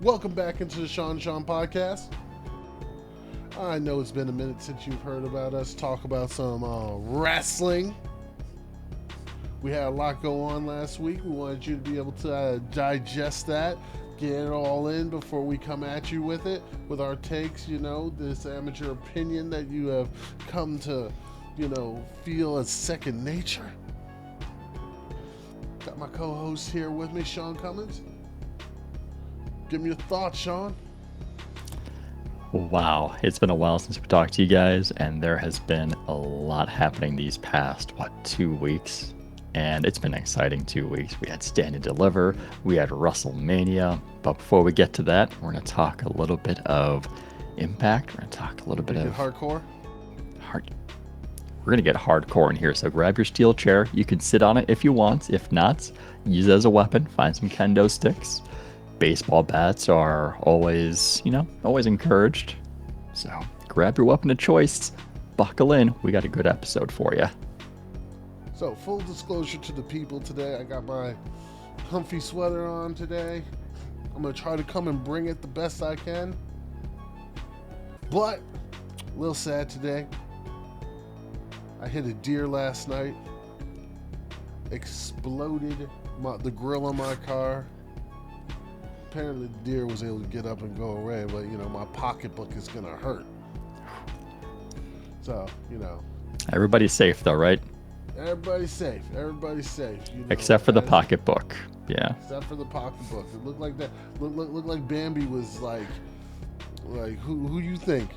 Welcome back into the Sean podcast. I know it's been a minute since you've heard about us talk about some wrestling. We had a lot go on last week. We wanted you to be able to digest that, get it all in before we come at you with it, with our takes, this amateur opinion that you have come to, feel as second nature. Got my co-host here with me, Sean Cummins. Give me your thoughts, Sean. Wow, it's been a while since we talked to you guys, and there has been a lot happening these past, 2 weeks? And it's been an exciting 2 weeks. We had Stand and Deliver, we had WrestleMania, but before we get to that, we're going to talk a little bit of Impact. We're going to talk a little bit of hardcore. We're going to get hardcore in here, so grab your steel chair. You can sit on it if you want. If not, use it as a weapon. Find some kendo sticks. Baseball bats are always encouraged. So grab your weapon of choice, buckle in. We got a good episode for you. So full disclosure to the people today, I got my comfy sweater on today. I'm going to try to come and bring it the best I can. But a little sad today. I hit a deer last night. Exploded the grill on my car. Apparently the deer was able to get up and go away, but my pocketbook is gonna hurt. So, Everybody's safe though, right? Everybody's safe. Except for the pocketbook. Yeah. Except for the pocketbook. It looked like that. Looked like Bambi was like who you think?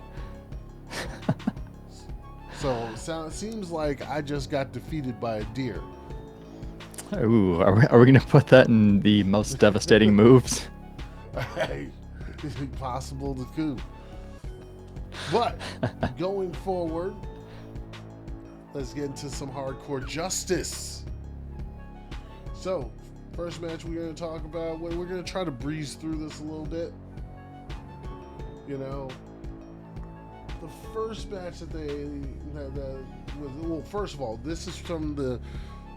So it seems like I just got defeated by a deer. Ooh, are we gonna put that in the most devastating moves? Hey, it's possible to coup. But going forward, let's get into some hardcore justice. So, first match we're going to talk about, we're going to try to breeze through this a little bit. The first match that well, first of all, this is from the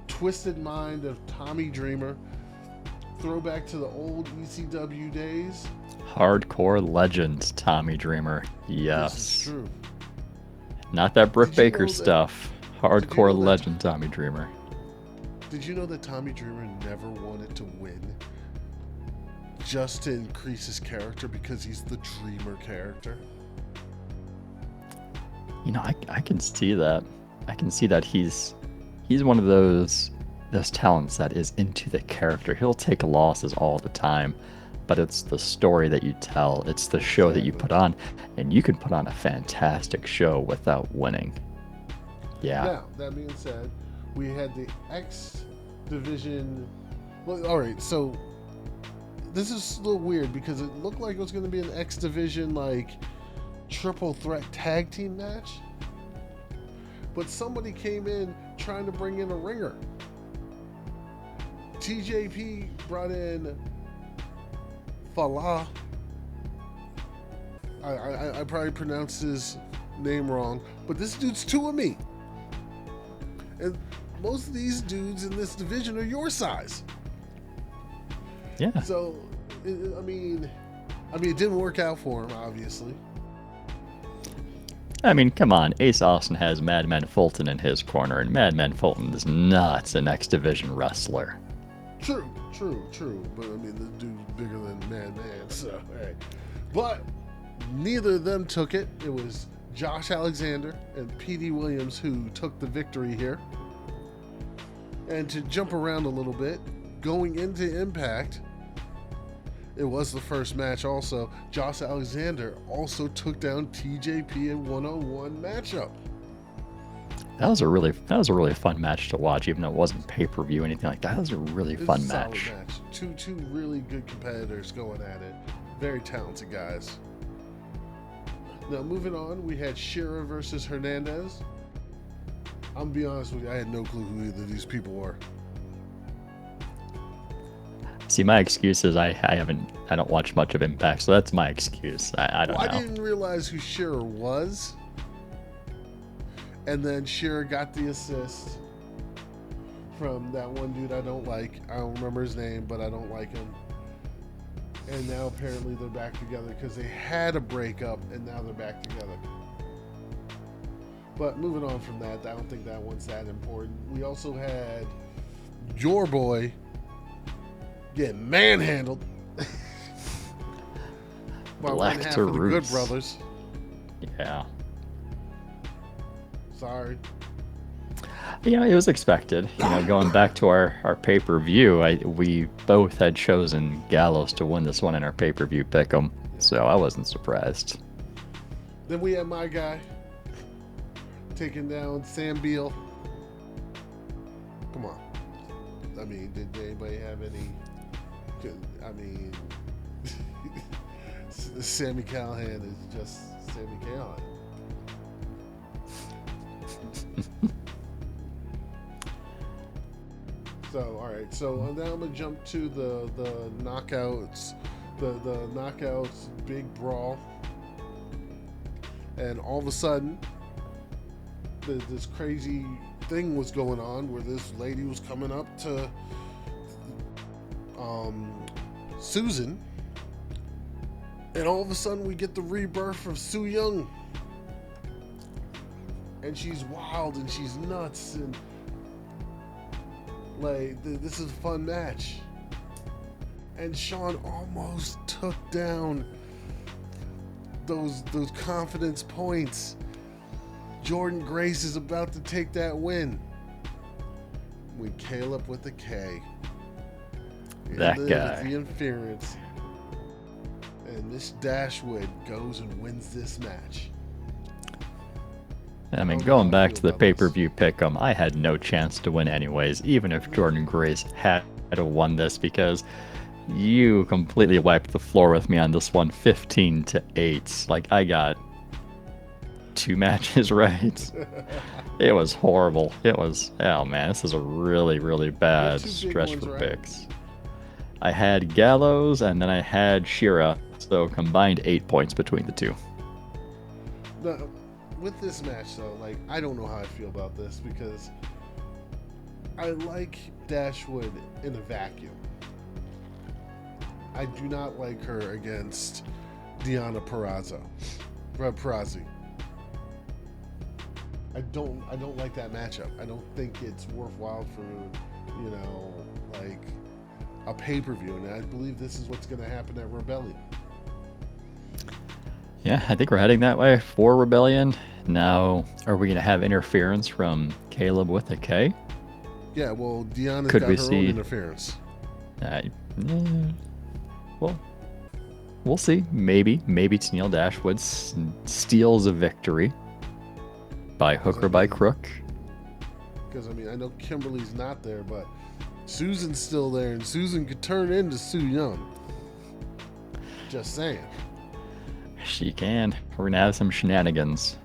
Twisted Mind of Tommy Dreamer. Throwback to the old ECW days. Hardcore legend, Tommy Dreamer. Yes. This is true. Not that Britt Baker stuff. Hardcore legend, Tommy Dreamer. Did you know that Tommy Dreamer never wanted to win? Just to increase his character because he's the Dreamer character? I can see that. I can see that he's one of those talents that is into the character. He'll take losses all the time, but it's the story that you tell. It's the show that you put on, and you can put on a fantastic show without winning. Yeah. Now, that being said, we had the X Division. Well, all right, so this is a little weird because it looked like it was going to be an X Division triple threat tag team match, but somebody came in trying to bring in a ringer. TJP brought in Falah. I probably pronounced his name wrong, but this dude's two of me. And most of these dudes in this division are your size. Yeah. So, it didn't work out for him, obviously. Come on. Ace Austin has Madman Fulton in his corner, and Madman Fulton is not an X Division wrestler. True. But the dude's bigger than Madman, so hey. But neither of them took it. It was Josh Alexander and P.D. Williams who took the victory here. And to jump around a little bit, going into Impact, it was the first match also. Josh Alexander also took down TJP in 101 matchup. That was a really fun match to watch, even though it wasn't pay-per-view or anything like that. That was a really fun match. Two really good competitors going at it. Very talented guys. Now moving on, we had Shira versus Hernandez. I'm gonna be honest with you, I had no clue who either of these people were. See, my excuse is I don't watch much of Impact, so that's my excuse. I don't know. I didn't realize who Shira was. And then Shira got the assist from that one dude I don't like. I don't remember his name, but I don't like him. And now apparently they're back together because they had a breakup and now they're back together. But moving on from that, I don't think that one's that important. We also had your boy getting manhandled by Black one half to of the Good Roots. Brothers. Yeah. Sorry. You know, it was expected. You know, going back to our pay-per-view, we both had chosen Gallows to win this one in our pay-per-view pick'em, so I wasn't surprised. Then we had my guy taking down Sam Beal. Come on. I mean, did anybody have any... I mean... Sami Callihan is just Sami Callihan. So, all right. So now I'm gonna jump to the knockouts, the knockouts big brawl, and all of a sudden, this crazy thing was going on where this lady was coming up to Susan, and all of a sudden we get the rebirth of Su Yung, and she's wild and she's nuts and. Like, this is a fun match. And Sean almost took down those confidence points. Jordan Grace is about to take that win. When Caleb with the K. That guy. With the interference. And this Dashwood goes and wins this match. I mean, going back to the pay-per-view pick'em, I had no chance to win anyways, even if Jordan Grace had won this, because you completely wiped the floor with me on this one, 15-8. Like, I got 2 matches right. It was horrible. It was, oh man, this is a really, really bad stretch for picks. I had Gallows, and then I had Shira, so combined 8 points between the two. No. With this match, though, like, I don't know how I feel about this because I like Dashwood in a vacuum. I do not like her against Deonna Purrazzo. I don't like that matchup. I don't think it's worthwhile for, you know, like a pay-per-view, and I believe this is what's going to happen at Rebellion. Yeah, I think we're heading that way for Rebellion. Now, are we going to have interference from Caleb with a K? Yeah, well, Deonna's Could got we her see own interference. Well, we'll see. Maybe Tennille Dashwood steals a victory by hook or by crook. Because, I mean, I know Kimberly's not there, but Susan's still there, and Susan could turn into Su Yung. Just saying. She can. We're going to have some shenanigans.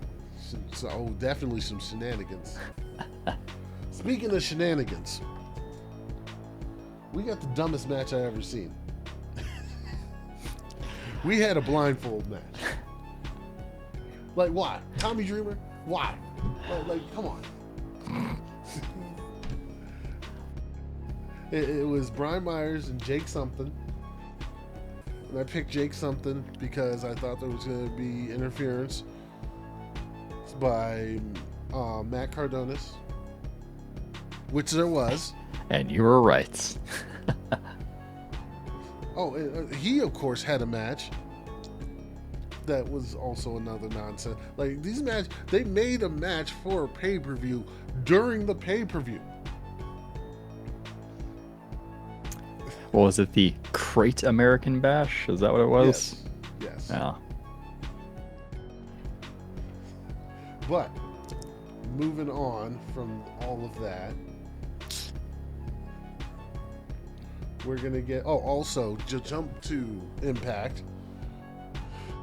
So, definitely some shenanigans. Speaking of shenanigans, we got the dumbest match I ever seen. We had a blindfold match. Like, why? Tommy Dreamer? Why? Like come on. It was Brian Myers and Jake something. And I picked Jake something because I thought there was going to be interference by Matt Cardonis, which there was. And you were right. He, of course, had a match that was also another nonsense. Like, these matches, they made a match for a pay-per-view during the pay-per-view. What was it, the Crate American Bash? Is that what it was? Yes. Yeah. But, moving on from all of that, we're going to get... Oh, also, to jump to Impact,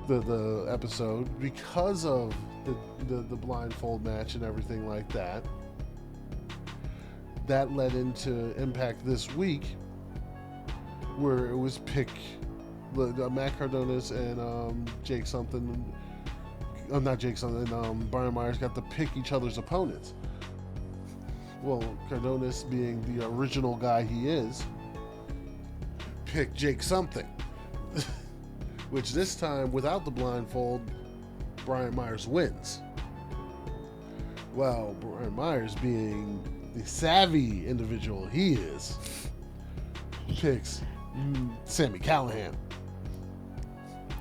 the episode, because of the blindfold match and everything like that, that led into Impact this week, where it was Matt Cardonis and Jake something... not Jake something, Brian Myers got to pick each other's opponents. Well, Cardonis, being the original guy he is, picked Jake something. which this time, without the blindfold, Brian Myers wins. Well, Brian Myers, being the savvy individual he is, picks Sami Callihan.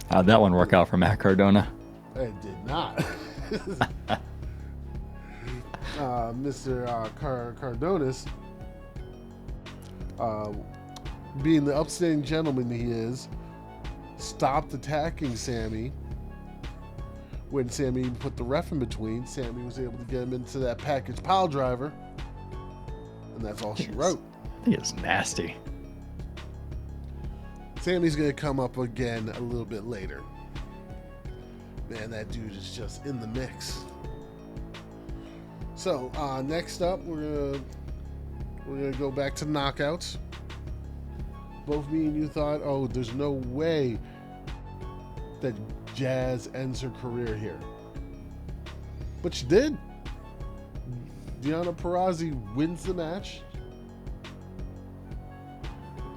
How'd that one work out for Matt Cardona? It did not. Mr. Cardonis, being the upstanding gentleman he is, stopped attacking Sami. When Sami put the ref in between, Sami was able to get him into that package pile driver, and that's all she wrote. I think it's nasty. Sami's going to come up again a little bit later. Man, that dude is just in the mix. So, next up, we're gonna go back to knockouts. Both me and you thought, oh, there's no way that Jazz ends her career here. But she did. Deonna Purrazzo wins the match.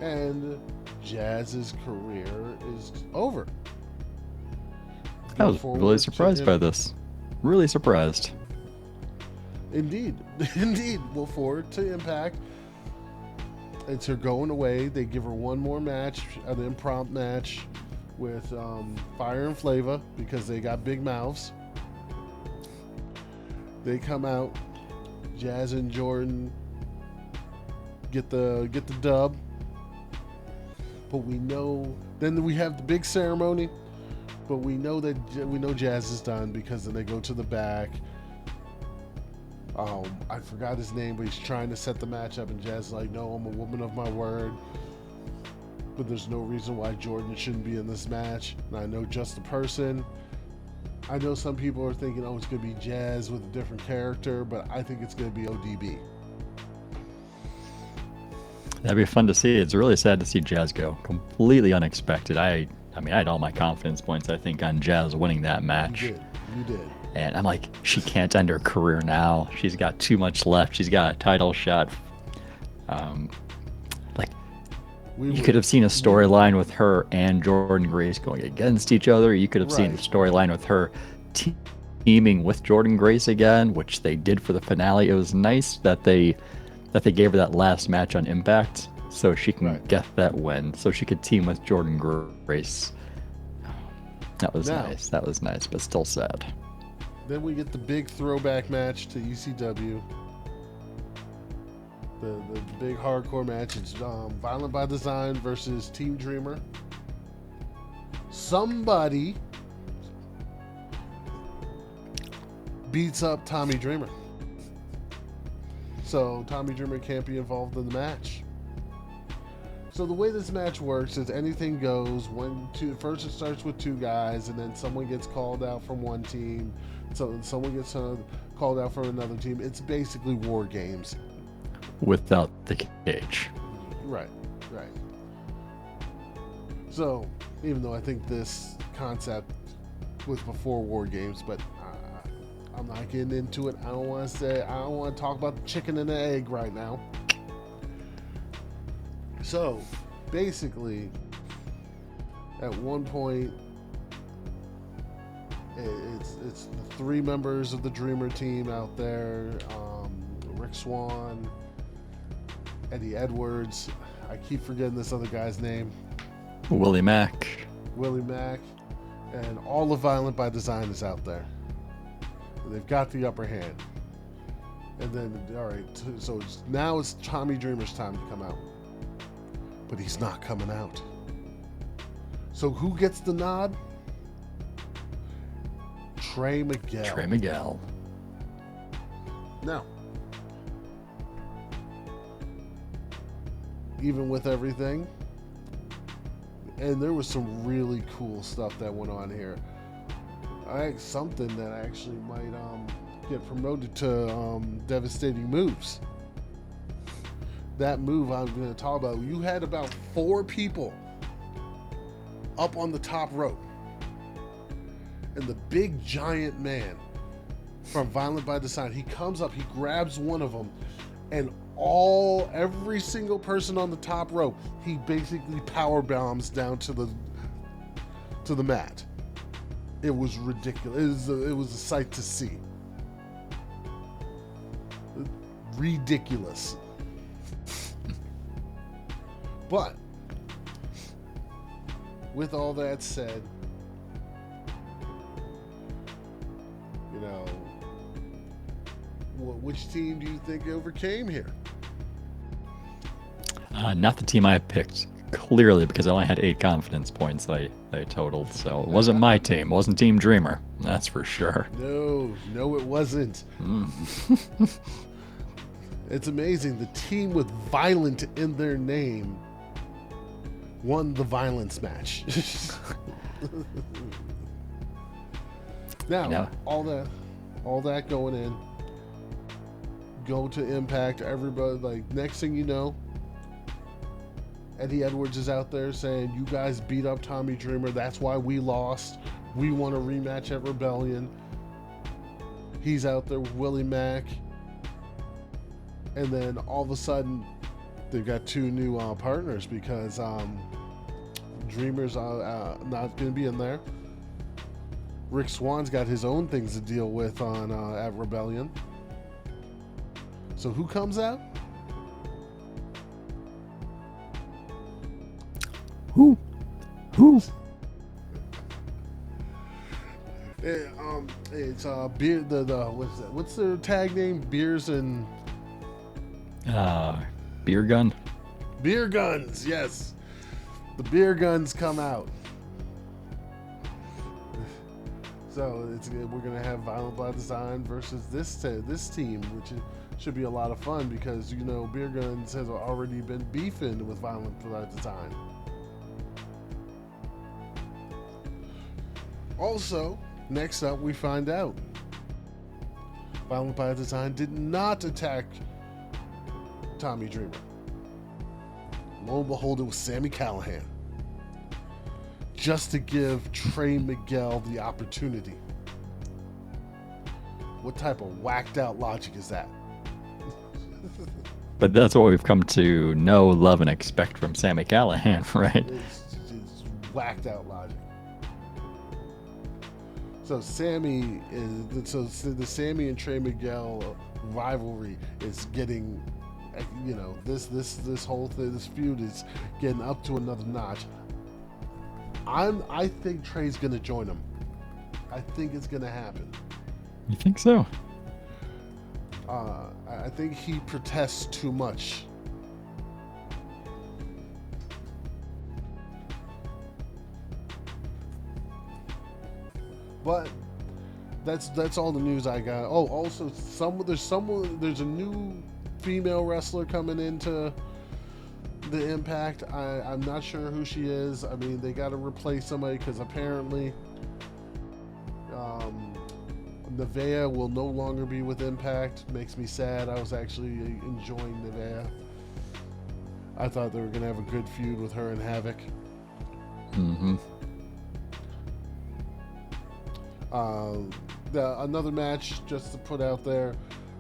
And Jazz's career is over. I was really surprised by this. Really surprised. Indeed. Indeed. Well, forward to Impact. It's her going away. They give her one more match, an impromptu match with Fire and Flava because they got big mouths. They come out. Jazz and Jordan get the dub. But we know. Then we have the big ceremony. But we know Jazz is done because then they go to the back. I forgot his name, but he's trying to set the match up, and Jazz is like, no, I'm a woman of my word. But there's no reason why Jordan shouldn't be in this match. And I know just the person. I know some people are thinking, oh, it's going to be Jazz with a different character, but I think it's going to be ODB. That'd be fun to see. It's really sad to see Jazz go. Completely unexpected. I mean, I had all my confidence points, I think, on Jazz winning that match. You did. And I'm like, she can't end her career now. She's got too much left. She's got a title shot. You could have seen a storyline with her and Jordan Grace going against each other. You could have seen a storyline with her teaming with Jordan Grace again, which they did for the finale. It was nice that they gave her that last match on Impact so she can get that win, so she could team with Jordan Grace. That was nice. That was nice, but still sad. Then we get the big throwback match to ECW. The big hardcore match. It's Violent by Design versus Team Dreamer. Somebody beats up Tommy Dreamer. So Tommy Dreamer can't be involved in the match. So the way this match works is anything goes. First it starts with two guys, and then someone gets called out from one team. So someone gets called out from another team. It's basically War Games. Without the cage. Right. So, even though I think this concept was before War Games, but I'm not getting into it. I don't want to talk about the chicken and the egg right now. So, basically, at one point, it's the three members of the Dreamer team out there, Rick Swan, Eddie Edwards, I keep forgetting this other guy's name. Willie Mack, and all of Violent by Design is out there. They've got the upper hand. And then, all right, so now it's Tommy Dreamer's time to come out. But he's not coming out. So who gets the nod? Trey Miguel. Now, even with everything, and there was some really cool stuff that went on here. Something that actually might get promoted to Devastating Moves. That move I'm going to talk about. You had about 4 people up on the top rope, and the big giant man from Violent by Design, he comes up, he grabs one of them, and every single person on the top rope, he basically power bombs down to to the mat. It was ridiculous. It was a sight to see. Ridiculous. But with all that said, you know, which team do you think overcame here? Not the team I picked, clearly, because I only had 8 confidence points that I totaled. So it wasn't my team. It wasn't Team Dreamer. That's for sure. No, it wasn't. It's amazing. The team with violent in their name won the violence match. Now, all that going in, go to Impact. Everybody, like, next thing you know, Eddie Edwards is out there saying, "You guys beat up Tommy Dreamer. That's why we lost. We want a rematch at Rebellion." He's out there with Willie Mack. And then all of a sudden, they've got 2 new partners because Dreamer's not going to be in there. Rick Swan's got his own things to deal with on at Rebellion. So who comes out? Who? It's beer. What's their tag name? Beers and Beer Gun. Beer Guns. Yes, the Beer Guns come out. So we're gonna have Violent by Design versus this team, which should be a lot of fun because Beer Guns has already been beefing with Violent by Design. Also, next up, we find out Violent by Design did not attack Tommy Dreamer. Lo and behold, it was Sami Callihan. Just to give Trey Miguel the opportunity. What type of whacked out logic is that? But that's what we've come to know, love, and expect from Sami Callihan, right? It's whacked out logic. So the Sami and Trey Miguel rivalry is getting, this whole thing, this feud is getting up to another notch. I think Trey's gonna join him. I think it's gonna happen. You think so? I think he protests too much. But that's all the news I got. Oh, also there's a new female wrestler coming into the Impact. I'm not sure who she is. I mean, they got to replace somebody because apparently Nevaeh will no longer be with Impact. Makes me sad. I was actually enjoying Nevaeh. I thought they were going to have a good feud with her and Havoc. Mm-hmm. Another match just to put out there,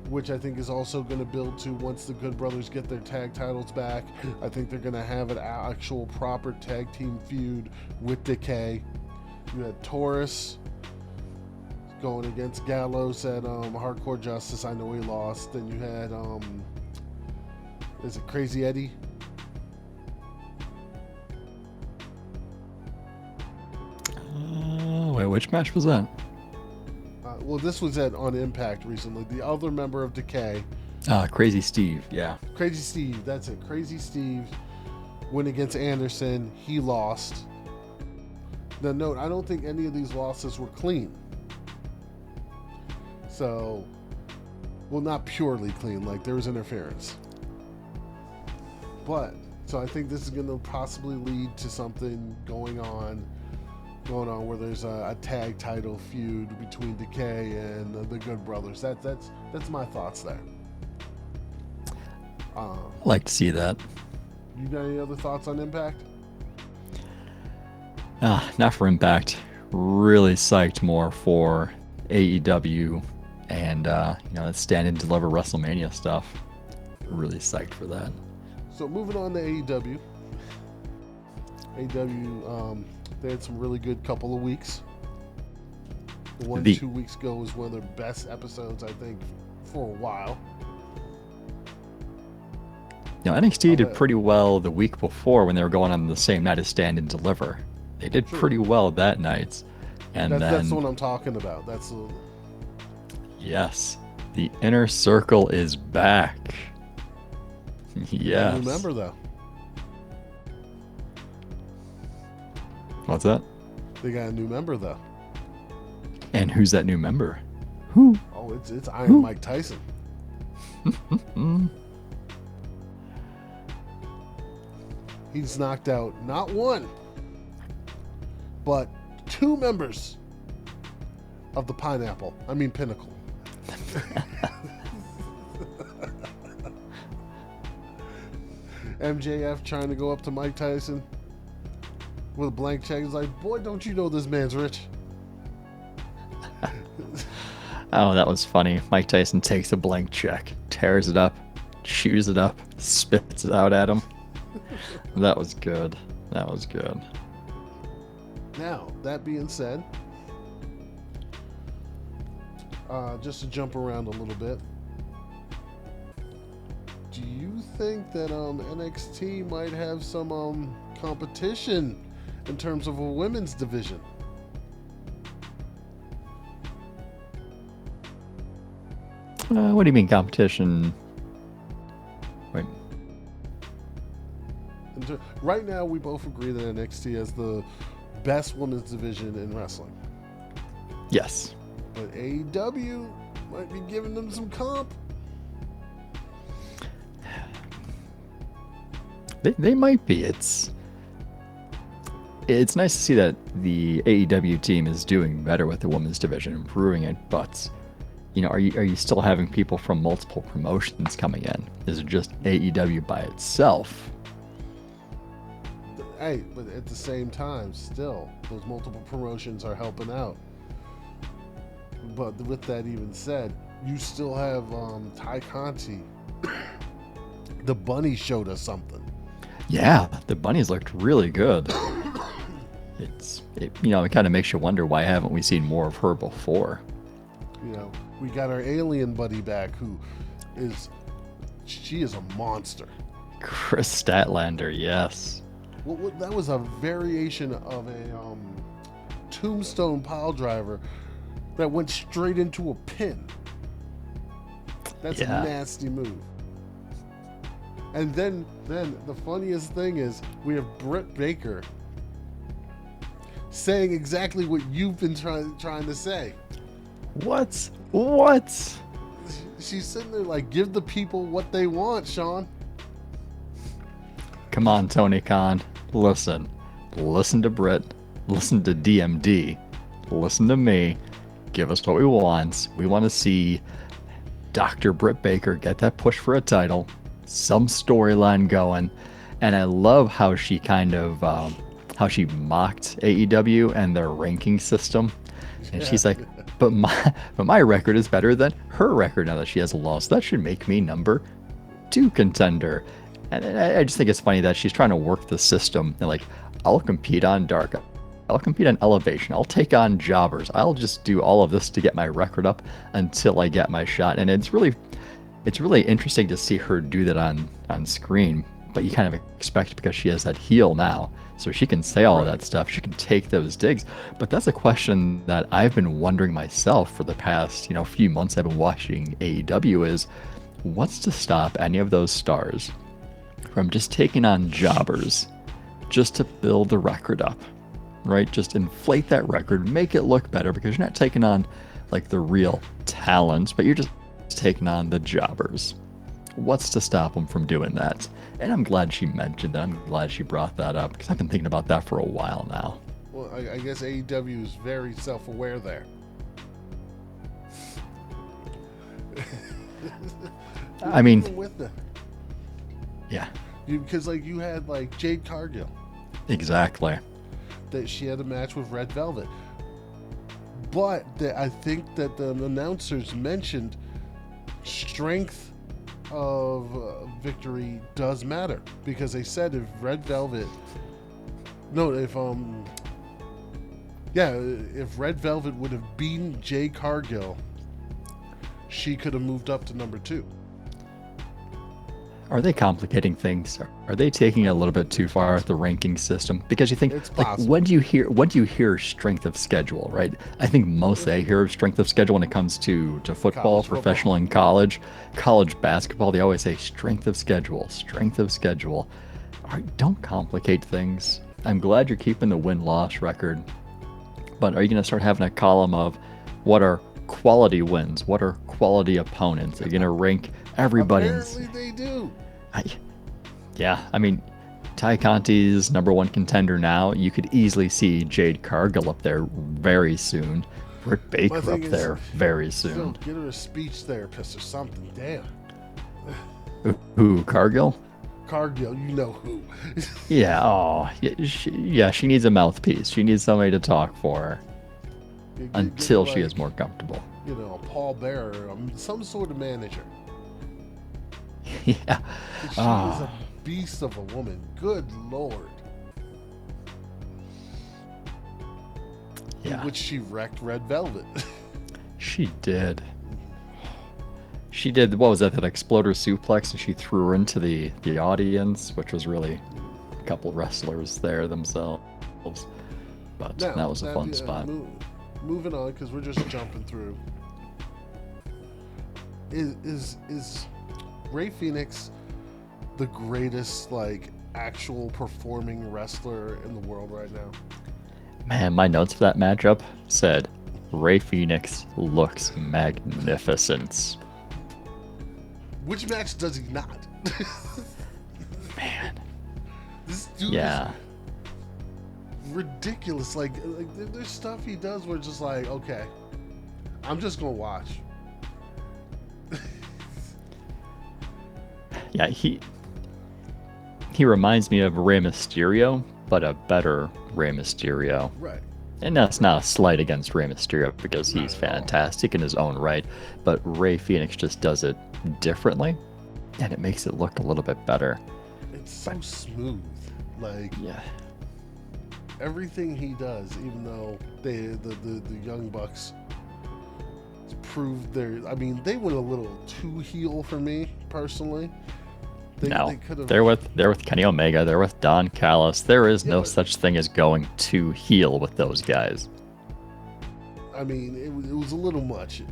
which I think is also going to build to once the Good Brothers get their tag titles back. I think they're going to have an actual proper tag team feud with Decay. You had Taurus going against Gallows at Hardcore Justice. I know he lost. Then you had is it Crazy Eddie? Wait, which match was that? Well, this was on Impact recently. The other member of Decay. Crazy Steve, yeah. Crazy Steve, that's it. Crazy Steve went against Anderson. He lost. Now, note, I don't think any of these losses were clean. So, well, not purely clean. Like, there was interference. But, so I think this is going to possibly lead to something going on where there's a tag title feud between Decay and the Good Brothers. That's my thoughts there. Like to see that. You got any other thoughts on Impact? Not for Impact. Really psyched more for AEW and stand and deliver WrestleMania stuff. Really psyched for that. So moving on to AEW. AEW, they had some really good couple of weeks. The one The- 2 weeks ago was one of their best episodes, I think, for a while. NXT did pretty well the week before when they were going on the same night as Stand and Deliver. They did True. pretty well that night. And That's the then, one I'm talking about. That's the, yes, the Inner Circle is back. Yes. Remember though, What's that? they got a new member though. And who's that new member? Who? Oh, it's Iron Mike Tyson. He's knocked out not one, but 2 members of the Pinnacle. MJF trying to go up to Mike Tyson with a blank check. He's like, boy, don't you know this man's rich? Oh, that was funny. Mike Tyson takes a blank check, tears it up, chews it up, spits it out at him. That was good. That was good. Now, that being said, just to jump around a little bit, do you think that NXT might have some competition in terms of a women's division? What do you mean competition? Wait. Right now, we both agree that NXT has the best women's division in wrestling. Yes. But AEW might be giving them some comp. They might be. It's nice to see that the AEW team is doing better with the women's division, improving it. But are you still having people from multiple promotions coming in? Is it just AEW by itself? Hey, but at the same time, still, those multiple promotions are helping out. But with that even said, you still have Ty Conti. The Bunny showed us something. Yeah, the bunnies looked really good. It kind of makes you wonder, why haven't we seen more of her before? We got our alien buddy back, she is a monster. Chris Statlander, yes. Well, that was a variation of a tombstone pile driver that went straight into a pin. That's a nasty move. And then the funniest thing is, we have Britt Baker saying exactly what you've been trying to say. What? She's sitting there like, give the people what they want, Sean. Come on, Tony Khan. Listen to Britt. Listen to DMD. Listen to me. Give us what we want. We want to see Dr. Britt Baker get that push for a title, some storyline going. And I love how she kind of mocked AEW and their ranking system. And she's like, but my record is better than her record now that she has a loss. That should make me number 2 contender. And I just think it's funny that she's trying to work the system. And like, I'll compete on Dark. I'll compete on Elevation. I'll take on jobbers. I'll just do all of this to get my record up until I get my shot. And it's really interesting to see her do that on screen. But you kind of expect, because she has that heel now, so she can say all of that stuff. She can take those digs. But that's a question that I've been wondering myself for the past few months I've been watching AEW is, what's to stop any of those stars from just taking on jobbers just to build the record up, right? Just inflate that record, make it look better, because you're not taking on like the real talent, but you're just taking on the jobbers. What's to stop them from doing that? And I'm glad she mentioned that. I'm glad she brought that up, because I've been thinking about that for a while now. Well, I guess AEW is very self-aware there. I mean, with them. Yeah. Because you had Jade Cargill. Exactly. That she had a match with Red Velvet. But I think that the announcers mentioned strength of victory does matter, because they said if Red Velvet No, if Red Velvet would have beaten Jade Cargill, she could have moved up to number 2. Are they complicating things? Are they taking it a little bit too far with the ranking system? Because you think, It's like, possible. when do you hear strength of schedule, right? I think mostly I hear strength of schedule when it comes to football, College professional and college basketball. They always say strength of schedule, strength of schedule. All right, don't complicate things. I'm glad you're keeping the win-loss record, but are you going to start having a column of what are quality wins? What are quality opponents? Are you going to rank everybody's? Apparently they do. I mean, Ty Conti's number 1 contender now. You could easily see Jade Cargill up there very soon. Britt Baker up there very soon. Get her a speech therapist or something. Damn. Who, Cargill? Cargill, you know who. Yeah, oh, she needs a mouthpiece. She needs somebody to talk for her until she is more comfortable. You know, a Paul Bearer, some sort of manager. Yeah. She is a beast of a woman. Good Lord. Yeah. In which she wrecked Red Velvet. She did. She did, what was that exploder suplex, and she threw her into the audience, which was really a couple wrestlers there themselves. But Now, that was a fun spot. Moving on, because we're just jumping through. Is Ray Phoenix the greatest, like, actual performing wrestler in the world right now? Man, my notes for that matchup said, Ray Phoenix looks magnificent. Which match does he not? Man. This dude is ridiculous. Like there's stuff he does where it's just like, okay, I'm just gonna watch. Yeah, he reminds me of Rey Mysterio, but a better Rey Mysterio. Right. And that's not a slight against Rey Mysterio because he's fantastic in his own right, but Ray Phoenix just does it differently, and it makes it look a little bit better. It's so smooth. Like, yeah, everything he does, even though the Young Bucks proved they went a little too heel for me personally. They're with Kenny Omega. They're with Don Callis. There is no such thing as going too heel with those guys. I mean, it was a little much.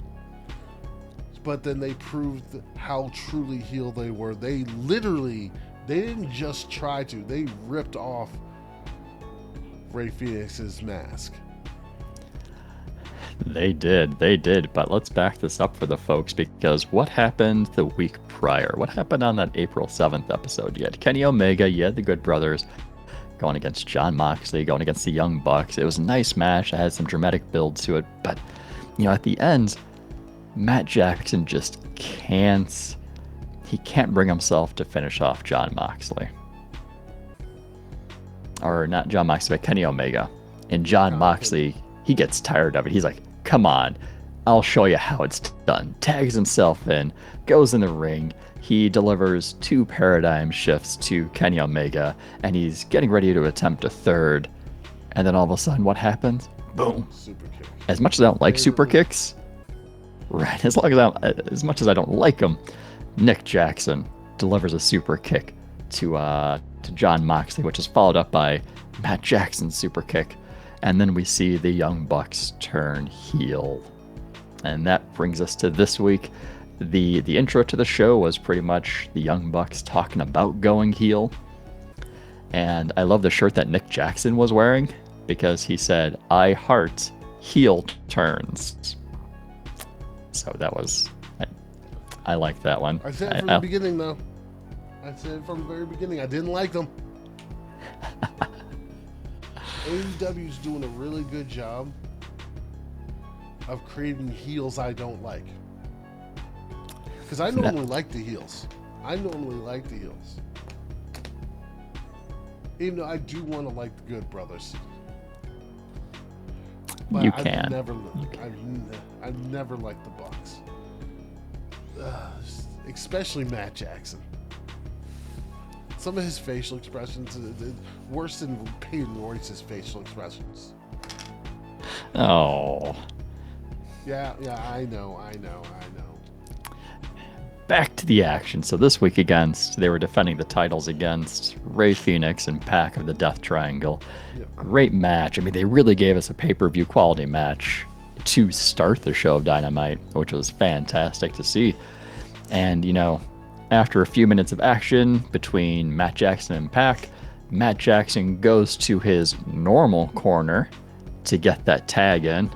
But then they proved how truly heel they were. They didn't just try to. They ripped off Ray Phoenix's mask. They did, but let's back this up for the folks, because what happened the week prior? What happened on that April 7th episode? You had Kenny Omega, you had the Good Brothers going against Jon Moxley, going against the Young Bucks. It was a nice match. It had some dramatic build to it, but, at the end, Matt Jackson just can't bring himself to finish off Jon Moxley. Or not Jon Moxley, but Kenny Omega. And Jon Moxley, he gets tired of it. He's like, come on, I'll show you how it's done. Tags himself in, goes in the ring. He delivers 2 paradigm shifts to Kenny Omega, and he's getting ready to attempt a third. And then all of a sudden, what happens? Boom. Super kick. As much as I don't like super kicks, right? As much as I don't like them, Nick Jackson delivers a super kick to Jon Moxley, which is followed up by Matt Jackson's super kick. And then we see the Young Bucks turn heel. And that brings us to this week. The intro to the show was pretty much the Young Bucks talking about going heel. And I love the shirt that Nick Jackson was wearing, because he said, I heart heel turns. So that was, I like that one. I said it from the beginning, though. I said it from the very beginning. I didn't like them. AEW's doing a really good job of creating heels I don't like. Because I normally like the heels. Even though I do want to like the Good Brothers. But you can. I've never liked the Bucks. Especially Matt Jackson. Some of his facial expressions, worse than Peyton Royce's facial expressions. Oh. Yeah, I know. Back to the action. So this week they were defending the titles against Rey Fenix and Pac of the Death Triangle. Yep. Great match. I mean, they really gave us a pay-per-view quality match to start the show of Dynamite, which was fantastic to see. And, after a few minutes of action between Matt Jackson and Pac, Matt Jackson goes to his normal corner to get that tag in,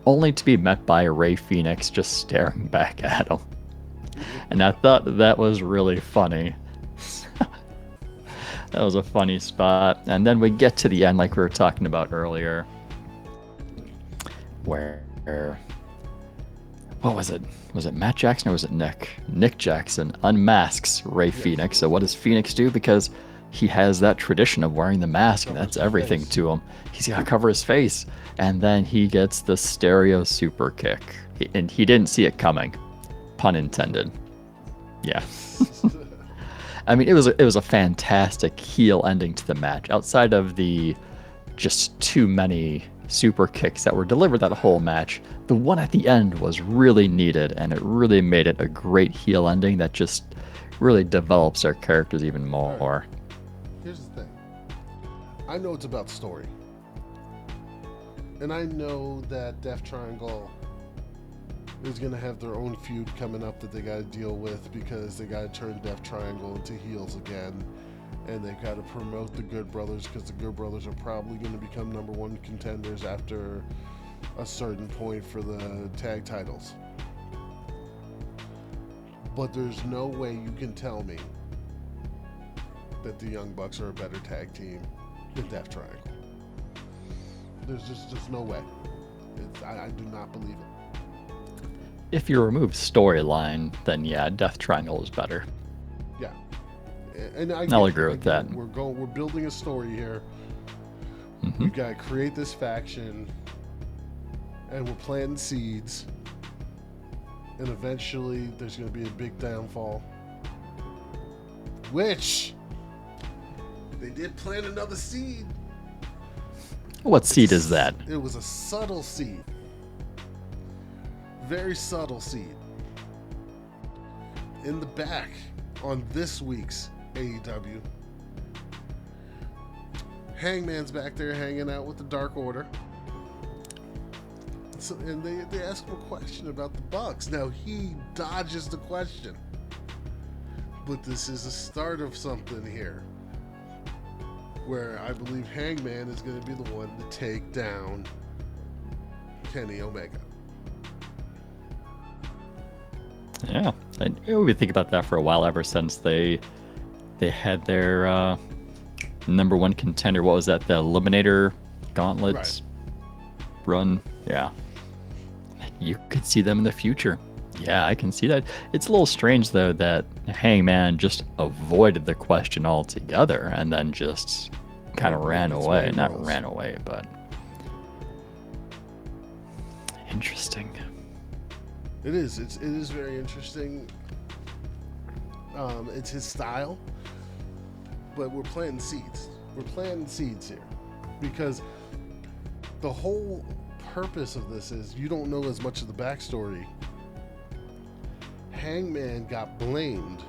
only to be met by Rey Fenix just staring back at him. And I thought that was really funny. That was a funny spot. And then we get to the end, like we were talking about earlier, where what was it? Was it Matt Jackson or was it Nick? Nick Jackson unmasks Rey Fenix. So what does Phoenix do? Because he has that tradition of wearing the mask, and that's everything to him. He's got to cover his face. And then he gets the stereo super kick. And he didn't see it coming. Pun intended. Yeah. I mean, it was a fantastic heel ending to the match. Outside of the just too many super kicks that were delivered that whole match, the one at the end was really needed, and it really made it a great heel ending that just really develops their characters even more. Right. Here's the thing. I know it's about story. And I know that Death Triangle is going to have their own feud coming up that they got to deal with because they got to turn Death Triangle into heels again. And they've got to promote the Good Brothers because the Good Brothers are probably going to become number one contenders after a certain point for the tag titles. But there's no way you can tell me that the Young Bucks are a better tag team than Death Triangle. There's just no way. I do not believe it. If you remove storyline, then yeah, Death Triangle is better. Yeah. And I'll agree with that. We're building a story here. Mm-hmm. We've got to create this faction, and we're planting seeds. And eventually, there's going to be a big downfall. Which they did plant another seed. What seed is that? It was a subtle seed. Very subtle seed. In the back on this week's AEW, Hangman's back there hanging out with the Dark Order. So, and they ask him a question about the Bucks. Now he dodges the question. But this is a start of something here. Where I believe Hangman is going to be the one to take down Kenny Omega. Yeah, we've been thinking about that for a while, ever since they had their number one contender. What was that? The Eliminator Gauntlets run. Yeah, you could see them in the future. Yeah, I can see that. It's a little strange though that Hangman just avoided the question altogether and then just kind of ran away. Not ran away, but interesting. It is. It is very interesting. It's his style, but we're planting seeds. We're planting seeds here because the whole purpose of this is you don't know as much of the backstory. Hangman got blamed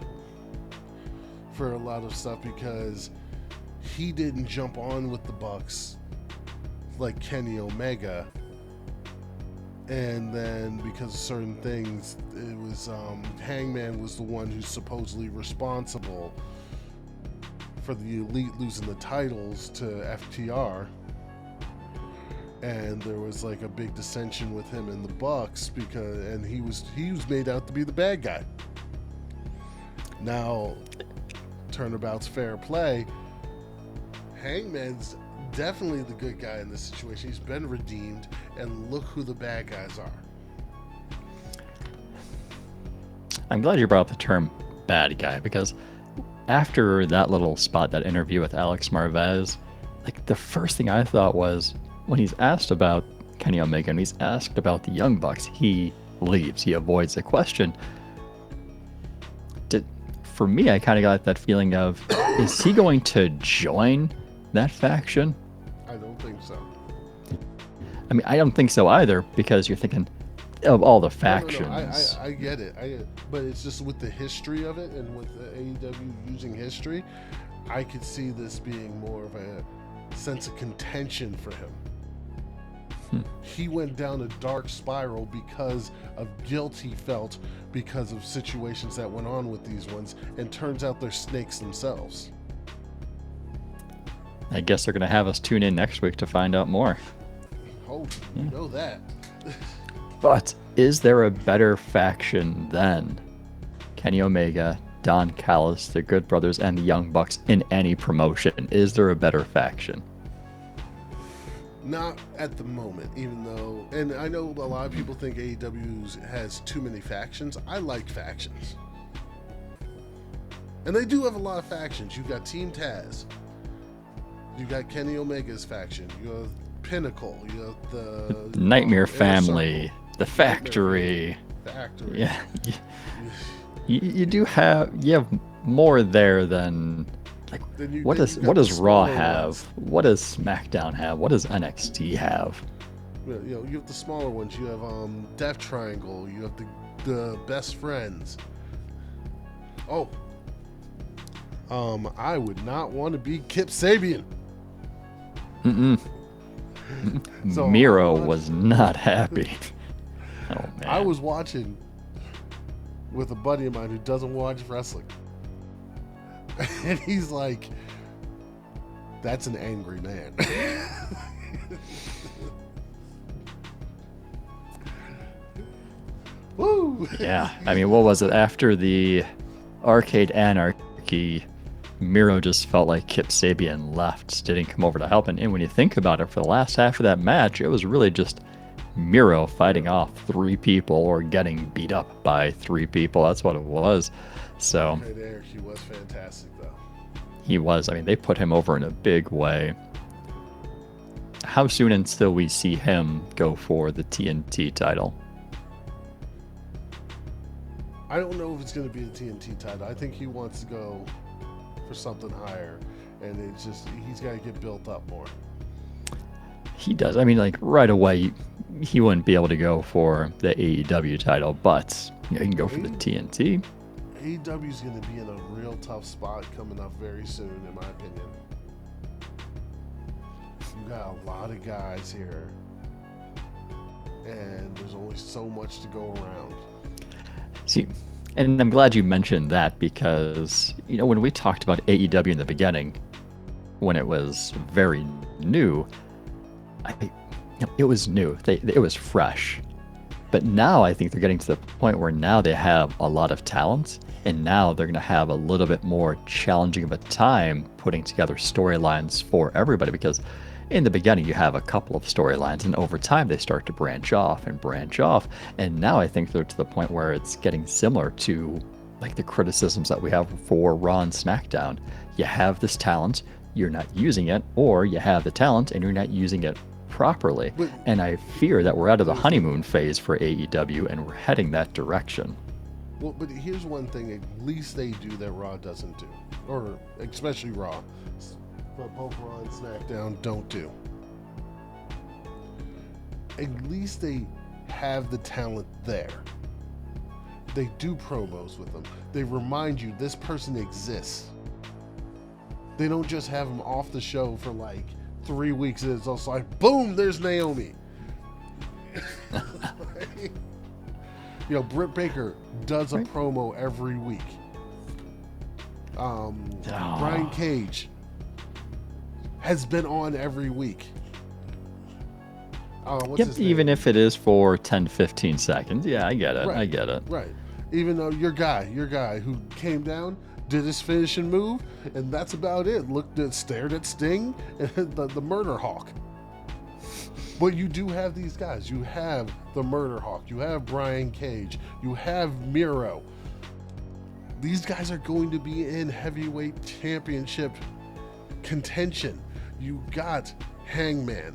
for a lot of stuff because he didn't jump on with the Bucks like Kenny Omega. And then because of certain things, it was Hangman was the one who's supposedly responsible for the Elite losing the titles to FTR. And there was like a big dissension with him and the Bucks and he was made out to be the bad guy. Now, turnabout's fair play. Hangman's definitely the good guy in this situation. He's been redeemed, and look who the bad guys are. I'm glad you brought up the term bad guy, because after that little spot, that interview with Alex Marvez, like the first thing I thought was when he's asked about Kenny Omega and he's asked about the Young Bucks, he leaves. He avoids the question. for me, I kind of got that feeling of, is he going to join that faction? I don't think so. I mean, I don't think so either, because you're thinking of all the factions. No. I get it. But it's just with the history of it and with the AEW using history, I could see this being more of a sense of contention for him. He went down a dark spiral because of guilt he felt because of situations that went on with these ones, and turns out they're snakes themselves. I guess they're going to have us tune in next week to find out more. Oh, you know that. But is there a better faction than Kenny Omega, Don Callis, the Good Brothers, and the Young Bucks in any promotion? Is there a better faction? Not at the moment, even though, and I know a lot of people think AEW has too many factions. I like factions. And they do have a lot of factions. You've got Team Taz. You got Kenny Omega's faction. You have Pinnacle. You have the Nightmare Family. The Factory. Factory. Yeah. You do have more there than like what does Raw have? What does SmackDown have? What does NXT have? You know, you have the smaller ones. You have Death Triangle. You have the Best Friends. Oh. I would not want to be Kip Sabian. So Miro was not happy. Oh man. I was watching with a buddy of mine who doesn't watch wrestling. And he's like, that's an angry man. Woo! Yeah. I mean, what was it? After the Arcade Anarchy, Miro just felt like Kip Sabian left, didn't come over to help. And when you think about it, for the last half of that match, it was really just Miro fighting off 3 people or getting beat up by 3 people. That's what it was. So He was fantastic, though. He was. I mean, they put him over in a big way. How soon until we see him go for the TNT title? I don't know if it's going to be the TNT title. I think he wants to go for something higher, and it's just he's got to get built up more. He does. I mean, like right away, he wouldn't be able to go for the AEW title, but he can go for the TNT. AEW is going to be in a real tough spot coming up very soon, in my opinion. You got a lot of guys here, and there's only so much to go around. See, and I'm glad you mentioned that because, you know, when we talked about AEW in the beginning, when it was very new, it was new. It was fresh. But now I think they're getting to the point where now they have a lot of talent, and now they're going to have a little bit more challenging of a time putting together storylines for everybody, because in the beginning you have a couple of storylines, and over time they start to branch off, and now I think they're to the point where it's getting similar to like the criticisms that we have for Raw and SmackDown. You have this talent, you're not using it, or you have the talent and you're not using it properly. And I fear that we're out of the honeymoon phase for AEW and we're heading that direction. Well, but here's one thing at least they do that Raw doesn't do, or especially Raw, but both Raw and SmackDown don't do. At least they have the talent there. They do promos with them. They remind you this person exists. They don't just have them off the show for like 3 weeks and it's also like, boom, there's Naomi. You know, Britt Baker does a promo every week. Brian Cage has been on every week. Even if it is for 10, 15 seconds. Yeah, I get it. Right. I get it. Right. Even though your guy who came down, did his finishing move, and that's about it. Stared at Sting and the Murder Hawk. But you do have these guys. You have the Murder Hawk. You have Brian Cage. You have Miro. These guys are going to be in heavyweight championship contention. You got Hangman.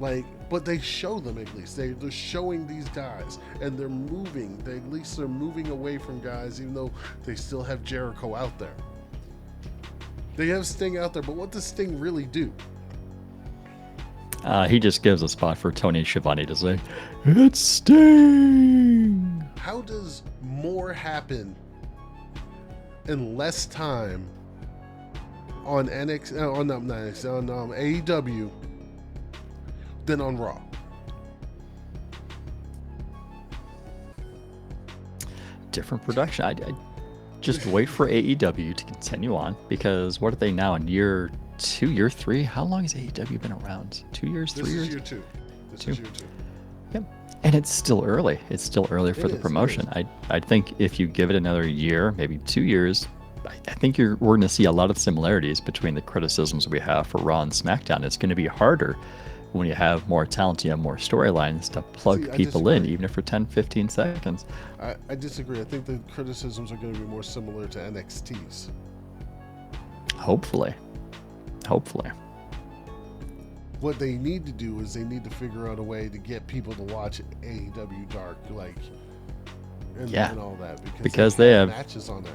Like, but they show them at least. They're showing these guys, and they're moving. At least they're moving away from guys, even though they still have Jericho out there. They have Sting out there, but what does Sting really do? He just gives a spot for Tony Schiavone to say, "It's Sting." How does more happen in less time on AEW than on Raw? Different production. I just wait for AEW to continue on, because what are they now, in year 2, year 3? How long has AEW been around? 2 years, 3 years? This is year 2. This is year 2. Yep. And it's still early. It's still early for the promotion. I think if you give it another year, maybe 2 years, I think we're going to see a lot of similarities between the criticisms we have for Raw and SmackDown. It's going to be harder when you have more talent, you have more storylines to plug people in, even if for 10, 15 seconds. I disagree. I think the criticisms are going to be more similar to NXT's. Hopefully. What they need to do is they need to figure out a way to get people to watch AEW Dark, and all that, because they have matches on there.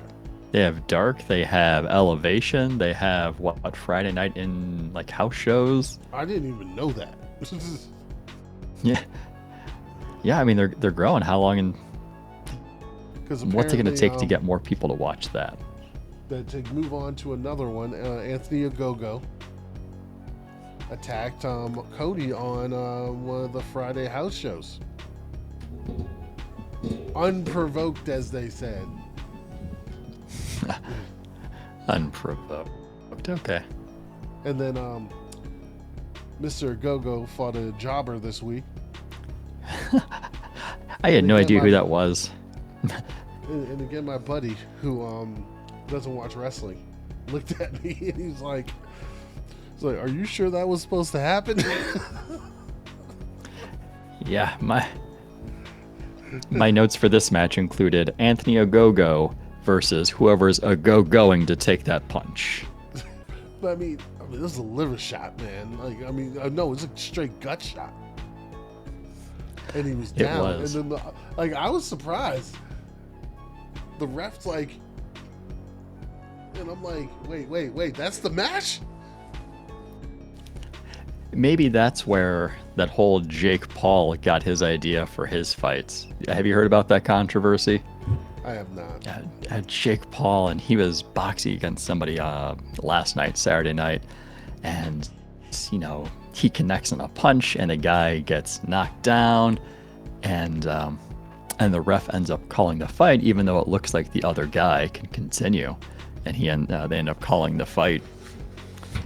They have Dark, they have Elevation, they have what Friday night in house shows. I didn't even know that. Yeah. I mean, they're growing. How long and what's it going to take to get more people to watch that? To move on to another one, Anthony Ogogo attacked Cody on one of the Friday house shows. Unprovoked, as they said. Unprovoked. Okay. And then Mr. Gogo fought a jobber this week. I had no idea who that was. And again, my buddy, who doesn't watch wrestling, looked at me and he's like, "Are you sure that was supposed to happen?" Yeah, my notes for this match included Anthony Ogogo versus whoever's going to take that punch. But I mean, this is a liver shot, man. No, it's a straight gut shot. And he was down. It was. And then I was surprised. The ref's and I'm like, wait, that's the match? Maybe that's where that whole Jake Paul got his idea for his fights. Have you heard about that controversy? I have not. Jake Paul, and he was boxing against somebody last night, Saturday night, and he connects on a punch, and the guy gets knocked down, and the ref ends up calling the fight, even though it looks like the other guy can continue, and they end up calling the fight.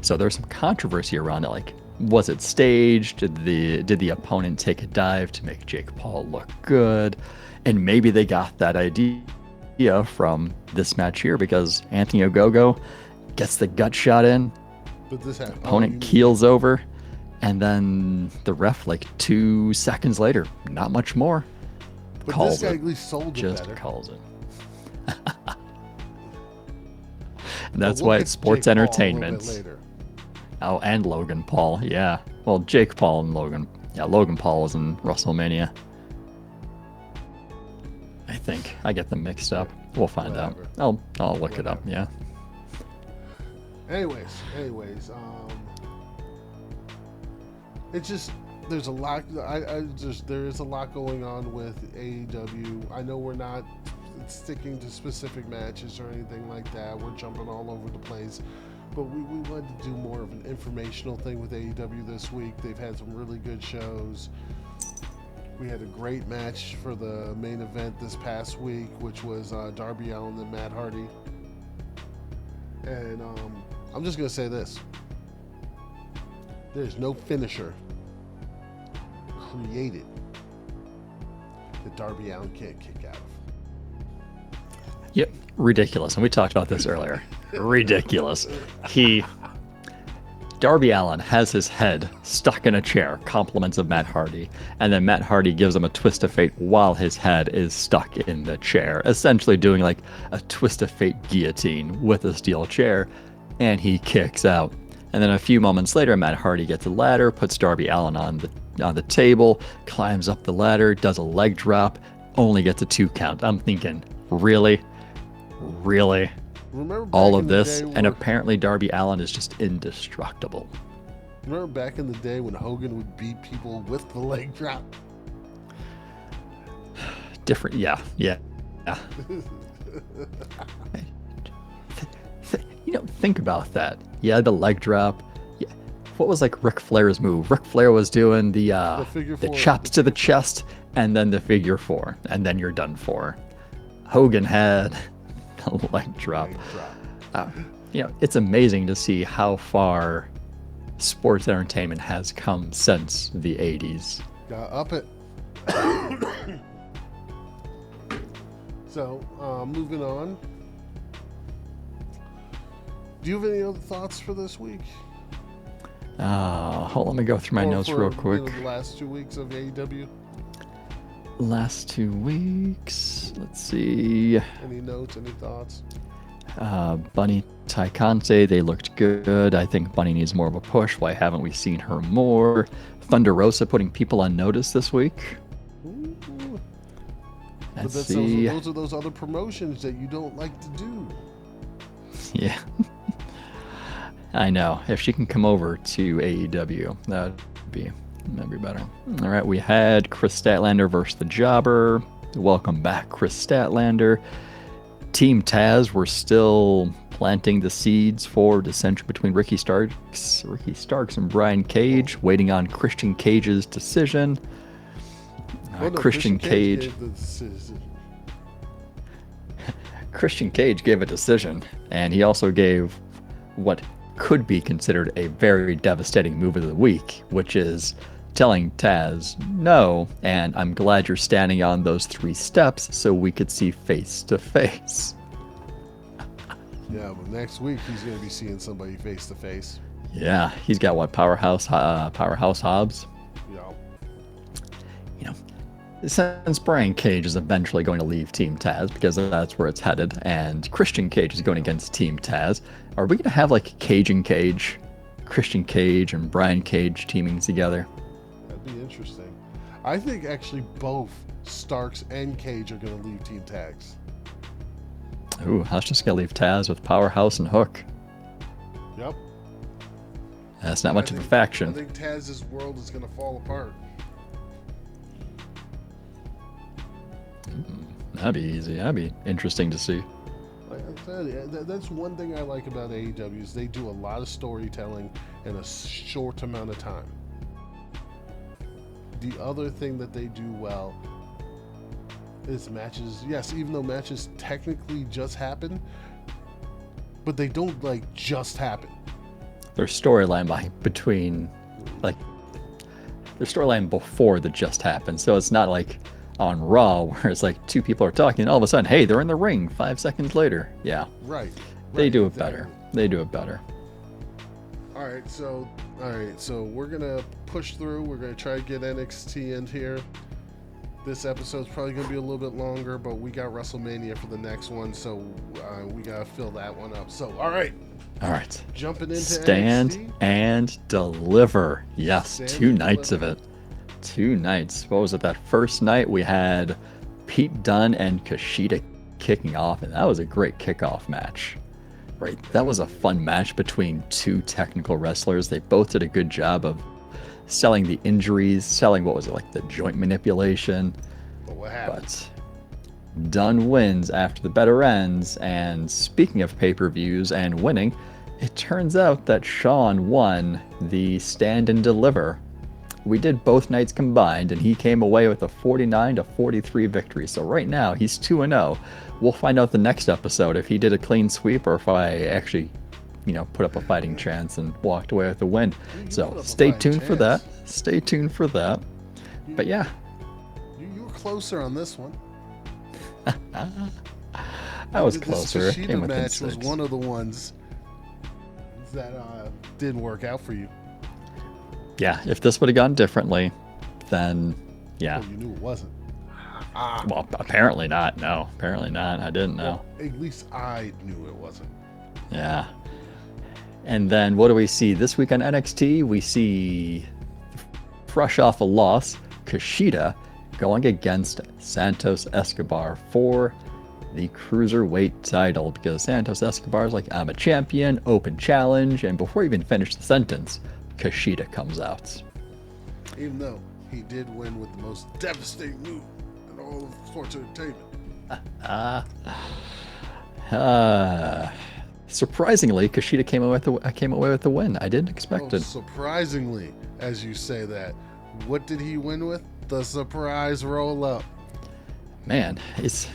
So there's some controversy around it, was it staged? Did the opponent take a dive to make Jake Paul look good? And maybe they got that idea from this match here, because Anthony Ogogo gets the gut shot in, but this opponent keels over, and then the ref 2 seconds later, not much more, but calls this guy it. At least sold it Just better. Calls it. And that's why it's sports entertainment. Oh, and Logan Paul, yeah. Well, Jake Paul and Logan. Yeah, Logan Paul was in WrestleMania. I think. I get them mixed up. We'll find out. I'll look it up, yeah. Anyways, it's just, there's a lot, there is a lot going on with AEW. I know we're not sticking to specific matches or anything like that. We're jumping all over the place. But we wanted to do more of an informational thing with AEW this week. They've had some really good shows. We had a great match for the main event this past week, which was Darby Allin and Matt Hardy. And I'm just going to say this. There's no finisher created that Darby Allin can't kick out of. Yep, ridiculous. And we talked about this earlier. Ridiculous. Darby Allin has his head stuck in a chair, compliments of Matt Hardy, and then Matt Hardy gives him a twist of fate while his head is stuck in the chair, essentially doing a twist of fate guillotine with a steel chair, and he kicks out. And then a few moments later, Matt Hardy gets a ladder, puts Darby Allin on the table, climbs up the ladder, does a leg drop, only gets a 2 count. I'm thinking, really? Really? Remember back All in of the this? day And where- apparently Darby Allin is just indestructible. Remember back in the day when Hogan would beat people with the leg drop? Different, yeah. Think about that. Yeah, the leg drop. Yeah. What was like Ric Flair's move? Ric Flair was doing the figure the four. chops to the chest and then the figure 4, and then you're done for. Hogan had a leg drop. Leg drop. It's amazing to see how far sports entertainment has come since the 80s. Gotta up it. So, moving on. Do you have any other thoughts for this week? Hold on, let me go through my Or notes for, real quick. The last 2 weeks of AEW? Last 2 weeks. Let's see. Any notes, any thoughts? Bunny Taikante, they looked good. I think Bunny needs more of a push. Why haven't we seen her more? Thunder Rosa putting people on notice this week. Ooh. Let's But see. those are those other promotions that you don't like to do. Yeah. I know. If she can come over to AEW, that'd be better. All right, we had Chris Statlander versus the Jobber. Welcome back, Chris Statlander. Team Taz were still planting the seeds for dissension between Ricky Starks and Brian Cage, waiting on Christian Cage's decision. Well, no, Christian Cage. gave the decision. Christian Cage gave a decision, and he also gave what could be considered a very devastating move of the week, which is telling Taz, no, and I'm glad you're standing on those 3 steps so we could see face to face. Yeah, but next week he's going to be seeing somebody face to face. Yeah, he's got what, Powerhouse Hobbs? Yeah. Since Brian Cage is eventually going to leave Team Taz because that's where it's headed, and Christian Cage is going against Team Taz, are we going to have like Cage and Cage? Christian Cage and Brian Cage teaming together? That'd be interesting. I think actually both Starks and Cage are going to leave Team Tags. Ooh, I was just going to leave Taz with Powerhouse and Hook. Yep. That's not much of a I faction. think Taz's world is going to fall apart. That'd be easy. That'd be interesting to see. Like I said, that's one thing I like about AEW is they do a lot of storytelling in a short amount of time. The other thing that they do well is matches. Yes, even though matches technically just happen, but they don't like just happen. Their storyline their storyline before the just happened. So it's not like on Raw where it's like 2 people are talking and all of a sudden, hey, they're in the ring 5 seconds later. Yeah. Right. They do it exactly. better. They do it better. All right, so we're gonna push through. We're gonna try to get NXT in here. This episode's probably gonna be a little bit longer, but we got WrestleMania for the next one, so we gotta fill that one up. So, all right, jumping into Stand NXT. and deliver. Yes, Stand 2 and nights of deliver. it. 2 nights. What was it? That first night we had Pete Dunne and Kushida kicking off, and that was a great kickoff match. Right, that was a fun match between 2 technical wrestlers. They both did a good job of selling the injuries, selling what was it, like the joint manipulation. But what happened? But Dunne wins after the better ends, and speaking of pay-per-views and winning, it turns out that Shawn won the Stand and Deliver. We did both nights combined, and he came away with a 49-43 victory. So right now, he's 2-0. We'll find out the next episode if he did a clean sweep or if I actually, put up a fighting chance and walked away with a win. So stay tuned for that. Stay tuned for that. But yeah. You were closer on this one. I was This closer. Kushida Came within match was 6. one of the ones that didn't work out for you. Yeah, if this would have gone differently, then yeah. Well, you knew it wasn't. Well, apparently not. No, apparently not. I didn't know. Well, at least I knew it wasn't. Yeah. And then what do we see this week on NXT? We see, fresh off a loss, Kushida going against Santos Escobar for the Cruiserweight title, because Santos Escobar is like, I'm a champion, open challenge, and before he even finished the sentence, Kushida comes out. Even though he did win with the most devastating move in all of sports entertainment. Surprisingly, Kushida came away with the win. I didn't expect it. Surprisingly, as you say that, what did he win with? The surprise roll up. Man, it's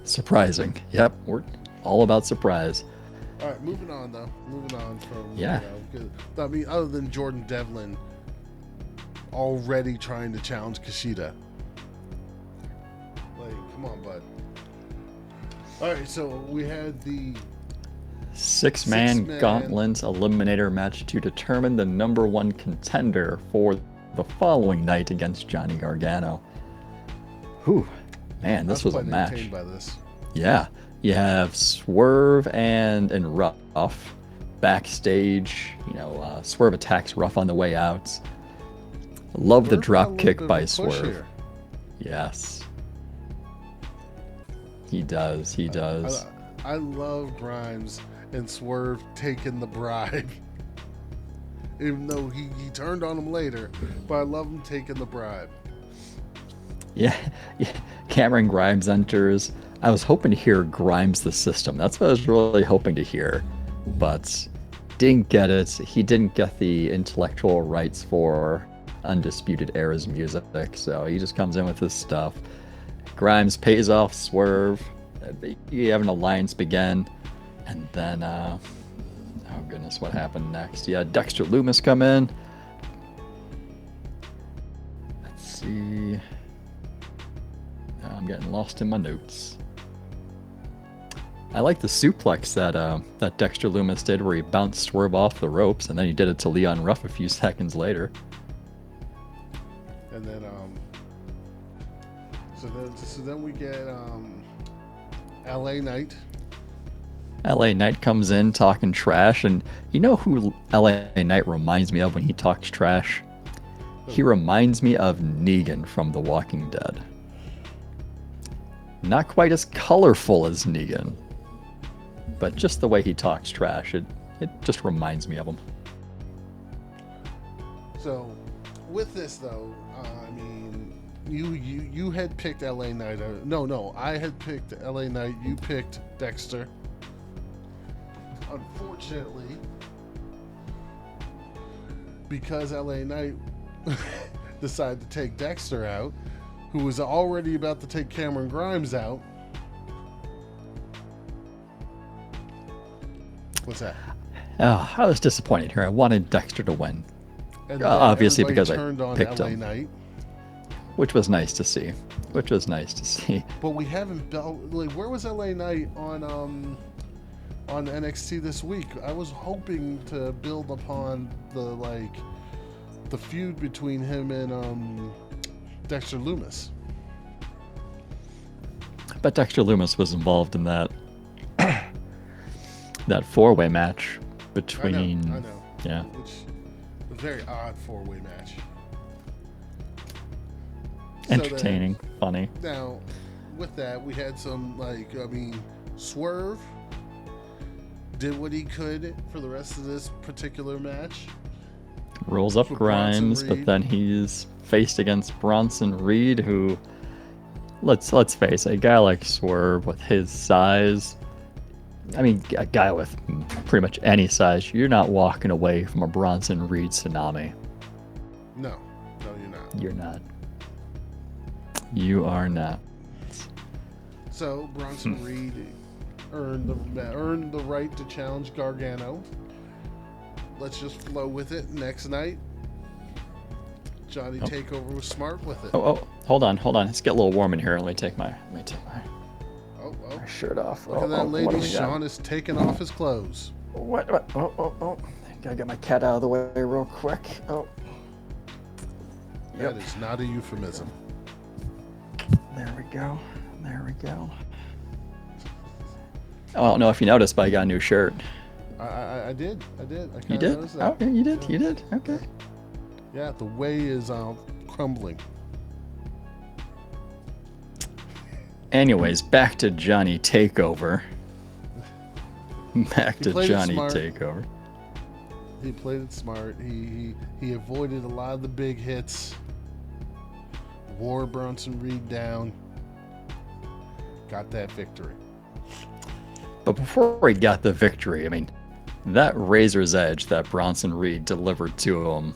surprising. Yep, we're all about surprise. All right, moving on though. Moving on from I mean, other than Jordan Devlin already trying to challenge Kushida. Like, come on, bud. All right, so we had the six-man gauntlet eliminator match to determine the number one contender for the following night against Johnny Gargano. Whew, man, this was a match. By this. Yeah, you have Swerve and Ruff backstage. Swerve attacks Ruff on the way out. Love the drop kick by Swerve. Yes. He does. I love Grimes and Swerve taking the bribe. Even though he turned on him later, but I love him taking the bribe. Yeah. Cameron Grimes enters. I was hoping to hear Grimes the System. That's what I was really hoping to hear, but didn't get it. He didn't get the intellectual rights for Undisputed Era's music, so he just comes in with his stuff. Grimes pays off Swerve. You have an alliance begin, and then oh goodness, what happened next? Yeah, Dexter Lumis come in. Let's see. I'm getting lost in my notes. I like the suplex that Dexter Lumis did, where he bounced Swerve off the ropes, and then he did it to Leon Ruff a few seconds later. And then so then we get LA Knight. LA Knight comes in talking trash, and you know who LA Knight reminds me of when he talks trash? He reminds me of Negan from The Walking Dead. Not quite as colorful as Negan, but just the way he talks trash, it just reminds me of him. So, with this though, I mean, you had picked LA Knight. No, I had picked LA Knight. You picked Dexter. Unfortunately, because LA Knight decided to take Dexter out, who was already about to take Cameron Grimes out. What's that? Oh, I was disappointed here. I wanted Dexter to win. And Obviously because I turned on picked LA him. Knight. Which was nice to see. But we haven't built. Like, where was LA Knight on NXT this week? I was hoping to build upon the feud between him and Dexter Lumis. But Dexter Lumis was involved in that four-way match between. I know. Yeah. Which a very odd four-way match. Entertaining, funny. Now, with that, we had some Swerve did what he could for the rest of this particular match. Rolls up Grimes, but then he's faced against Bronson Reed, who, let's face it, a guy like Swerve with his size, I mean, a guy with pretty much any size, you're not walking away from a Bronson Reed tsunami. No, you're not. You're not. You are not. So Bronson Reed earned the right to challenge Gargano. Let's just flow with it. Next night, Johnny Takeover was smart with it. Oh, hold on. Let's get a little warm in here. Let me take my shirt off. Look at that lady. Sean is taking off his clothes. What? Oh. Gotta get my cat out of the way real quick. Oh. That is not a euphemism. There we go. Oh, I don't know if you noticed, but I got a new shirt. I did. I You kind of did? noticed that. Okay, you did. Yeah. You did. Okay. Yeah, the way is crumbling. Anyways, back to Johnny Takeover. Back He to played it Johnny smart. Takeover. He played it smart. He avoided a lot of the big hits. Wore Bronson Reed down. Got that victory. But before he got the victory, I mean, that razor's edge that Bronson Reed delivered to him,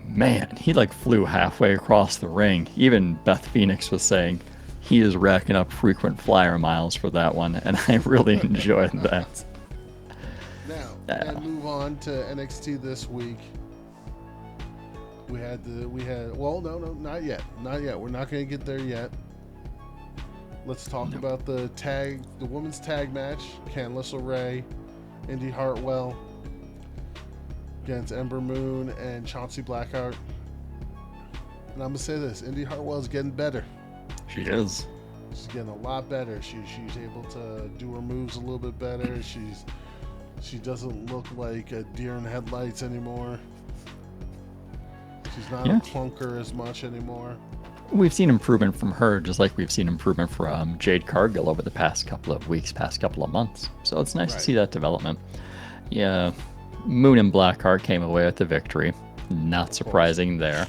man, he like flew halfway across the ring. Even Beth Phoenix was saying he is racking up frequent flyer miles for that one, and I really enjoyed that. Now, and move on to NXT this week. Well, no, not yet. We're not going to get there yet. Let's talk about the women's tag match. Candice LeRae, Indy Hartwell against Ember Moon and Chauncey Blackheart. And I'm going to say this, Indy Hartwell is getting better. She is. She's getting a lot better. She's able to do her moves a little bit better. She doesn't look like a deer in headlights anymore. She's not a clunker as much anymore. We've seen improvement from her, just like we've seen improvement from Jade Cargill over the past couple of weeks, past couple of months. So it's nice to see that development. Yeah, Moon and Blackheart came away with the victory. Not surprising there.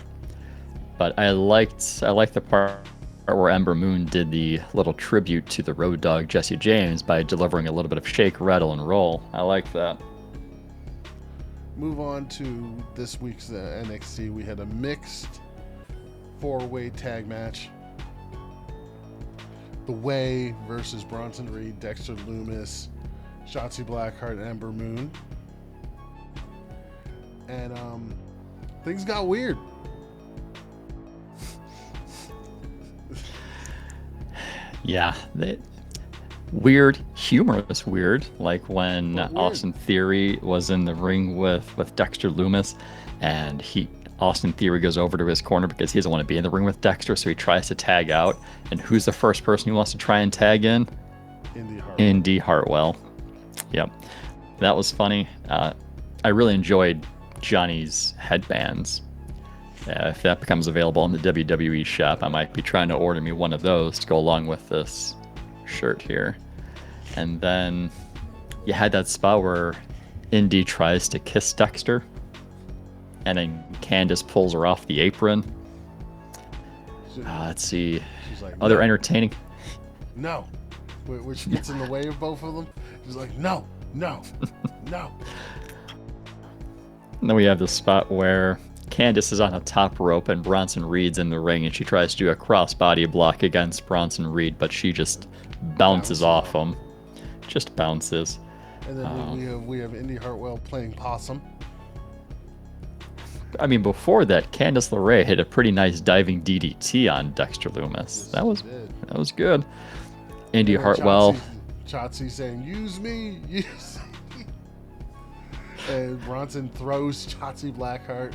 But I liked the part where Ember Moon did the little tribute to the Road Dogg Jesse James by delivering a little bit of shake, rattle, and roll. I like that. Move on to this week's NXT. We had a mixed 4-way tag match. The Way versus Bronson Reed, Dexter Lumis, Shotzi Blackheart, and Ember Moon. And things got weird. Yeah, weird, humorous weird, like when Austin Theory was in the ring with Dexter Lumis, and Austin Theory goes over to his corner because he doesn't want to be in the ring with Dexter, so he tries to tag out. And who's the first person he wants to try and tag in? Indy Hartwell. Yep, that was funny. I really enjoyed Johnny's headbands. If that becomes available in the WWE shop, I might be trying to order me one of those to go along with this shirt here. And then you had that spot where Indy tries to kiss Dexter, and then Candice pulls her off the apron. Let's see. She's like, other entertaining. No. Where she gets in the way of both of them. She's like, no. No. And then we have the spot where Candice is on a top rope and Bronson Reed's in the ring, and she tries to do a crossbody block against Bronson Reed, but she just bounces off him. Just bounces. And then we have Indy Hartwell playing possum. I mean, before that, Candice LeRae hit a pretty nice diving DDT on Dexter Lumis. Yes, that was good. Indy Hartwell. Shotzi saying, use me. And Bronson throws Shotzi Blackheart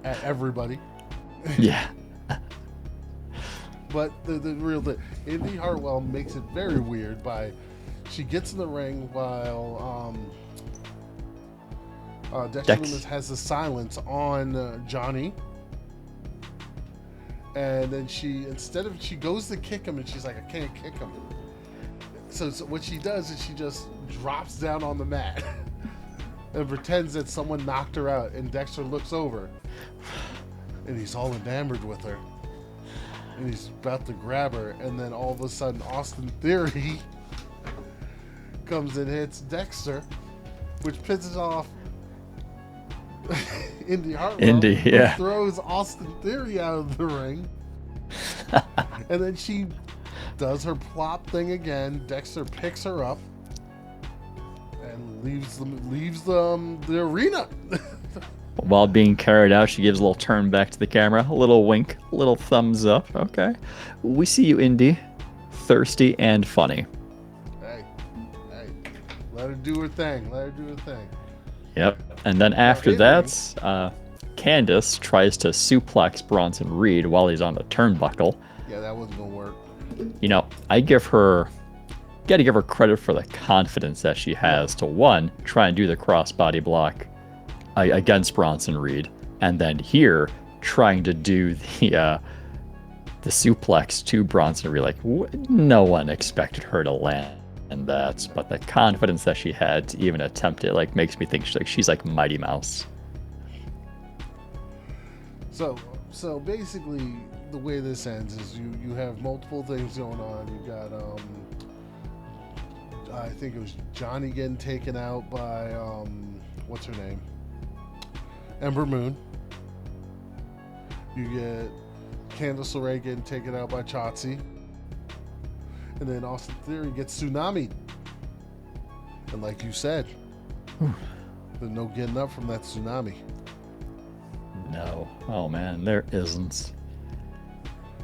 at everybody. Yeah. But the real thing, Indy Hartwell makes it very weird she gets in the ring while Dexter Lumis has the silence on Johnny. And then she goes to kick him, and she's like, I can't kick him. So what she does is she just drops down on the mat and pretends that someone knocked her out, and Dexter looks over and he's all enamored with her and he's about to grab her, and then all of a sudden Austin Theory comes and hits Dexter, which pisses off Indy Hartwell, who throws Austin Theory out of the ring. And then she does her plop thing again. Dexter picks her up and leaves the arena. While being carried out, she gives a little turn back to the camera, a little wink, a little thumbs up. Okay, we see you, Indy. Thirsty and funny. Hey, let her do her thing. Yep. And then after that, Candice tries to suplex Bronson Reed while he's on the turnbuckle. Yeah, that wasn't gonna work. You know, I give her got to give her credit for the confidence that she has to, one, try and do the crossbody block against Bronson Reed, and then here trying to do the suplex to Bronson Reed. Like, no one expected her to land that, but the confidence that she had to even attempt it, like, makes me think she's like Mighty Mouse. So basically, the way this ends is you have multiple things going on. You got I think it was Johnny getting taken out by what's her name, Ember Moon. You get Candice LeRae getting taken out by Shotzi. And then Austin Theory gets tsunami. And like you said, there's no getting up from that tsunami. No. Oh man, there isn't.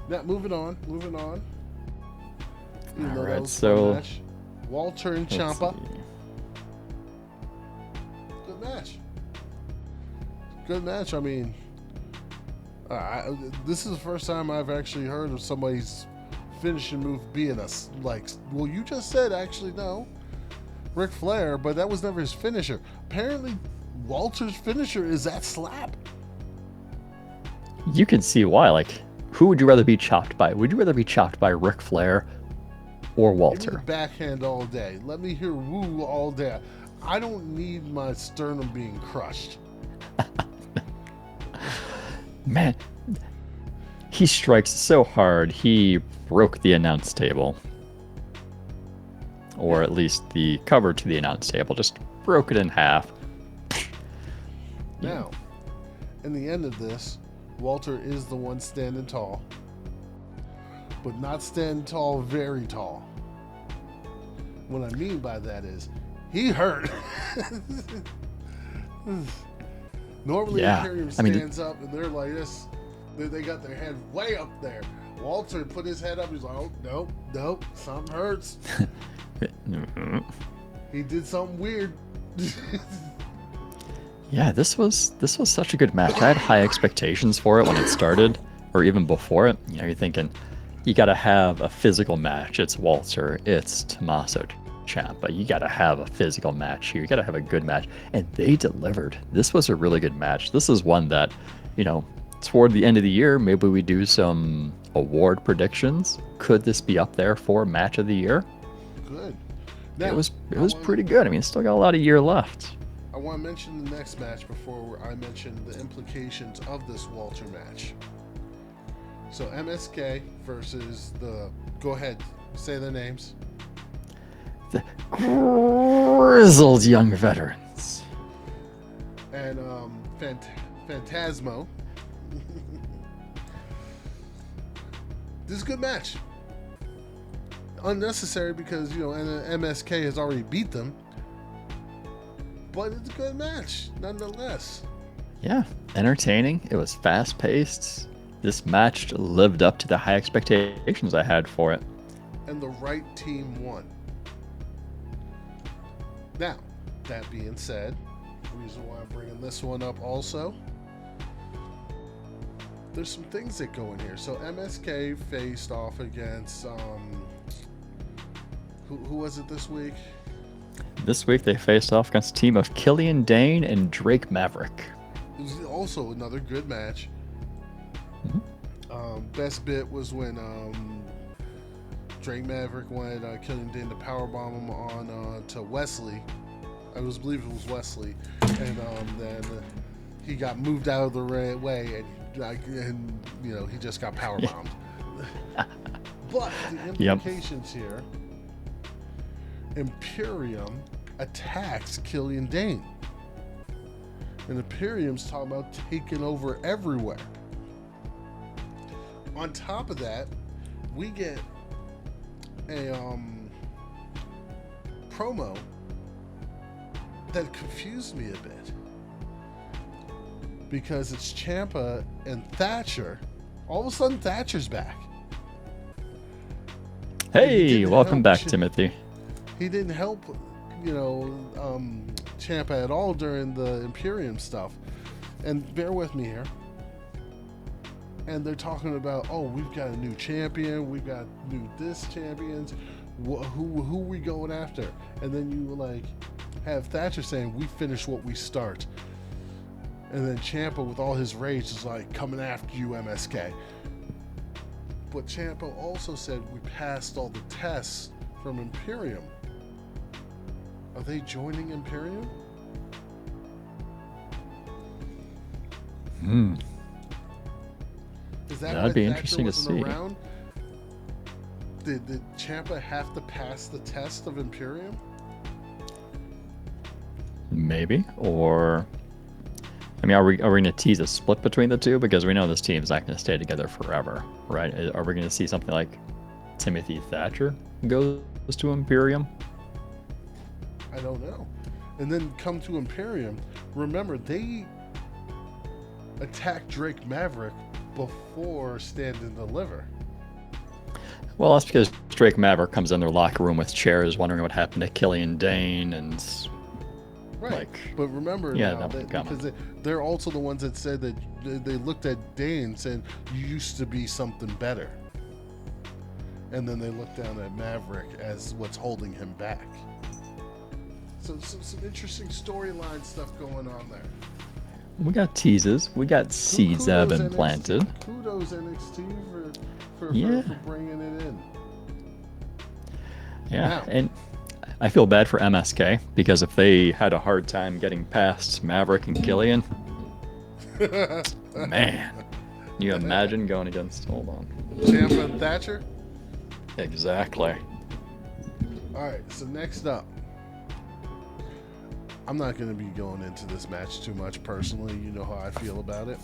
Now, moving on. All right, so match. Walter and Ciampa. Good match. I mean, this is the first time I've actually heard of somebody's finishing move being well, you just said actually no, Ric Flair, but that was never his finisher. Apparently, Walter's finisher is that slap. You can see why. Like, who would you rather be chopped by? Would you rather be chopped by Ric Flair or Walter? Give me the backhand all day. Let me hear woo all day. I don't need my sternum being crushed. Man, he strikes so hard, he broke the announce table. Or at least the cover to the announce table. Just broke it in half. Now, in the end of this, Walter is the one standing tall. But not standing tall, very tall. What I mean by that is, he hurt. Normally, Imperium stands up and they're like this. They got their head way up there. Walter put his head up. He's like, oh, nope, something hurts. He did something weird. Yeah, this was such a good match. I had high expectations for it when it started, or even before it. You know, you're thinking, you got to have a physical match. It's Walter, it's Tommaso Ciampa. You got to have a physical match here. You got to have a good match. And they delivered. This was a really good match. This is one that, you know, toward the end of the year, maybe we do some award predictions. Could this be up there for match of the year? Good. Now, it was pretty good. I mean, it's still got a lot of year left. I want to mention the next match before I mention the implications of this Walter match. So MSK versus go ahead, say their names. The grizzled young veterans. And Phantasmo. This is a good match. Unnecessary because, you know, MSK has already beat them. But it's a good match, nonetheless. Yeah, entertaining. It was fast-paced. This match lived up to the high expectations I had for it. And the right team won. Now, that being said, the reason why I'm bringing this one up also, there's some things that go in here. So MSK faced off against, who was it this week? This week they faced off against a team of Killian Dane and Drake Maverick. It was also another good match. Mm-hmm. Best bit was when Drake Maverick wanted Killian Dane to powerbomb him on to Wesley. I believe it was Wesley, and then he got moved out of the way, and you know, he just got powerbombed. But the implications here: Imperium attacks Killian Dane, and Imperium's talking about taking over everywhere. On top of that, we get a promo that confused me a bit, because it's Ciampa and Thatcher. All of a sudden, Thatcher's back. Hey, welcome back, Timothy. He didn't help, you know, Ciampa at all during the Imperium stuff. And bear with me here. And they're talking about, oh, we've got a new champion, we've got new champions. Who we going after? And then you like have Thatcher saying, we finish what we start. And then Ciampa, with all his rage, is like, coming after you, MSK. But Ciampa also said, we passed all the tests from Imperium. Are they joining Imperium? Is that That'd be Thatcher interesting to wasn't see. Around? Did Ciampa have to pass the test of Imperium? Maybe. Or, I mean, are we going to tease a split between the two? Because we know this team's not going to stay together forever, right? Are we going to see something like Timothy Thatcher goes to Imperium? I don't know. And then come to Imperium. Remember, they attacked Drake Maverick before Stand and Deliver. Well, that's because Drake Maverick comes in their locker room with chairs, wondering what happened to Killian Dane, and Right. like, But remember yeah, now, that because they're also the ones that said that they looked at Dane and said, you used to be something better. And then they looked down at Maverick as what's holding him back. So some interesting storyline stuff going on there. we got teases, we got seeds that have been NXT. planted. Kudos NXT for bringing it in. Yeah, Now. and I feel bad for MSK because if they had a hard time getting past Maverick and Killian, man, you imagine going against, hold on. Ciampa and Thatcher. Exactly. All right, so next up, I'm not going to be going into this match too much personally. You know how I feel about it.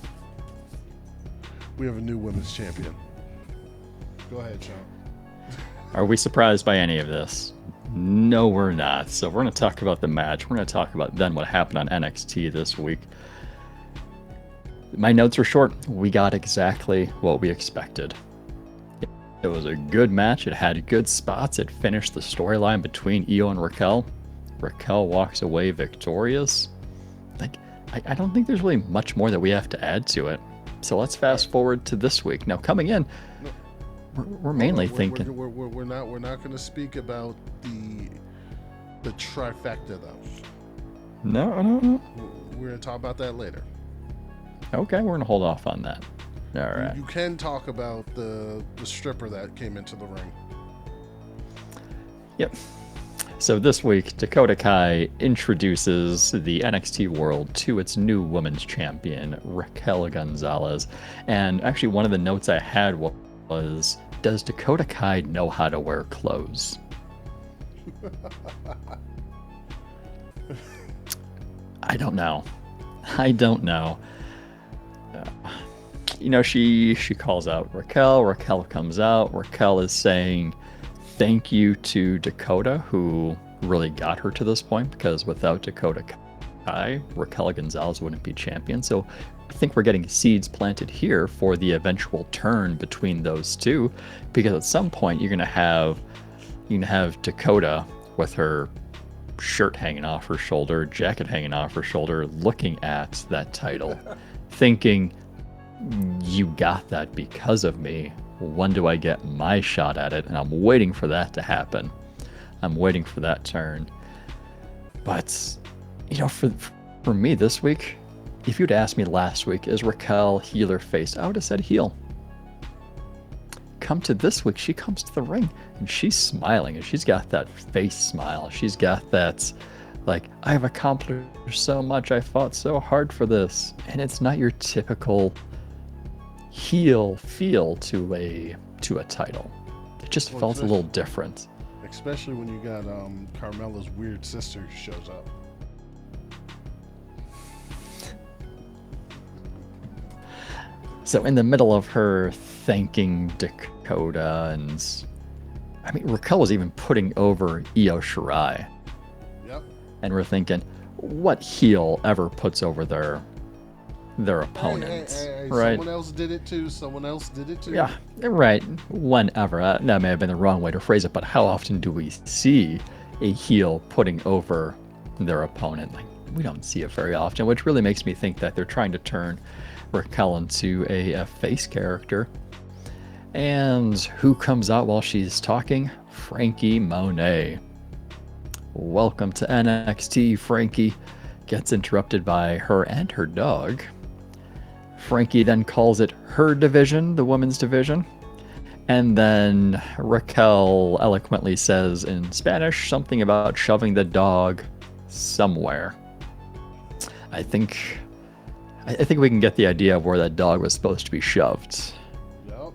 We have a new women's champion. Go ahead, Sean. Are we surprised by any of this? No, we're not. So we're going to talk about the match. We're going to talk about then what happened on NXT this week. My notes are short. We got exactly what we expected. It was a good match. It had good spots. It finished the storyline between Io and Raquel. Raquel walks away victorious. Like, I don't think there's really much more that we have to add to it. So let's fast forward to this week. Now, coming in, we're mainly thinking. We're not going to speak about the trifecta though. No. We're going to talk about that later. Okay, we're gonna hold off on that. All right. You can talk about the stripper that came into the ring. Yep. So this week, Dakota Kai introduces the NXT world to its new women's champion, Raquel Gonzalez. And actually, one of the notes I had was, does Dakota Kai know how to wear clothes? I don't know. She calls out Raquel. Raquel comes out. Raquel is saying thank you to Dakota, who really got her to this point, because without Dakota Kai, Raquel Gonzalez wouldn't be champion. So I think we're getting seeds planted here for the eventual turn between those two, because at some point you're gonna have Dakota with her shirt hanging off her shoulder, jacket hanging off her shoulder, looking at that title, thinking, you got that because of me. When do I get my shot at it? And I'm waiting for that to happen. I'm waiting for that turn. But, for me this week, if you'd asked me last week, is Raquel heel or face? I would have said heel. Come to this week, she comes to the ring and she's smiling, and she's got that face smile. She's got that, like, I've accomplished so much. I fought so hard for this. And it's not your typical heel feel to a title. It just felt a little different. Especially when you got Carmella's weird sister who shows up. So in the middle of her thanking Dakota, and I mean, Raquel was even putting over Io Shirai. Yep. And we're thinking, what heel ever puts over their opponents? Hey, right? Someone else did it too. Yeah, right. Whenever. That may have been the wrong way to phrase it, but how often do we see a heel putting over their opponent? Like, we don't see it very often, which really makes me think that they're trying to turn Raquel into a face character. And who comes out while she's talking? Frankie Monet. Welcome to NXT. Frankie gets interrupted by her and her dog. Frankie then calls it her division, the women's division. And then Raquel eloquently says in Spanish something about shoving the dog somewhere. I think we can get the idea of where that dog was supposed to be shoved. Yep.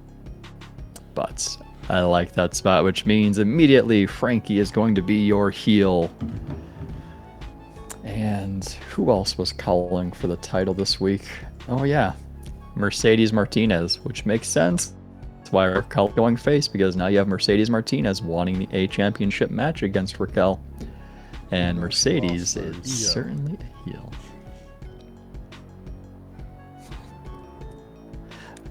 But I like that spot, which means immediately Frankie is going to be your heel. And who else was calling for the title this week? Oh yeah, Mercedes Martinez, which makes sense. That's why Raquel going face, because now you have Mercedes Martinez wanting a championship match against Raquel. And Mercedes is certainly a heel.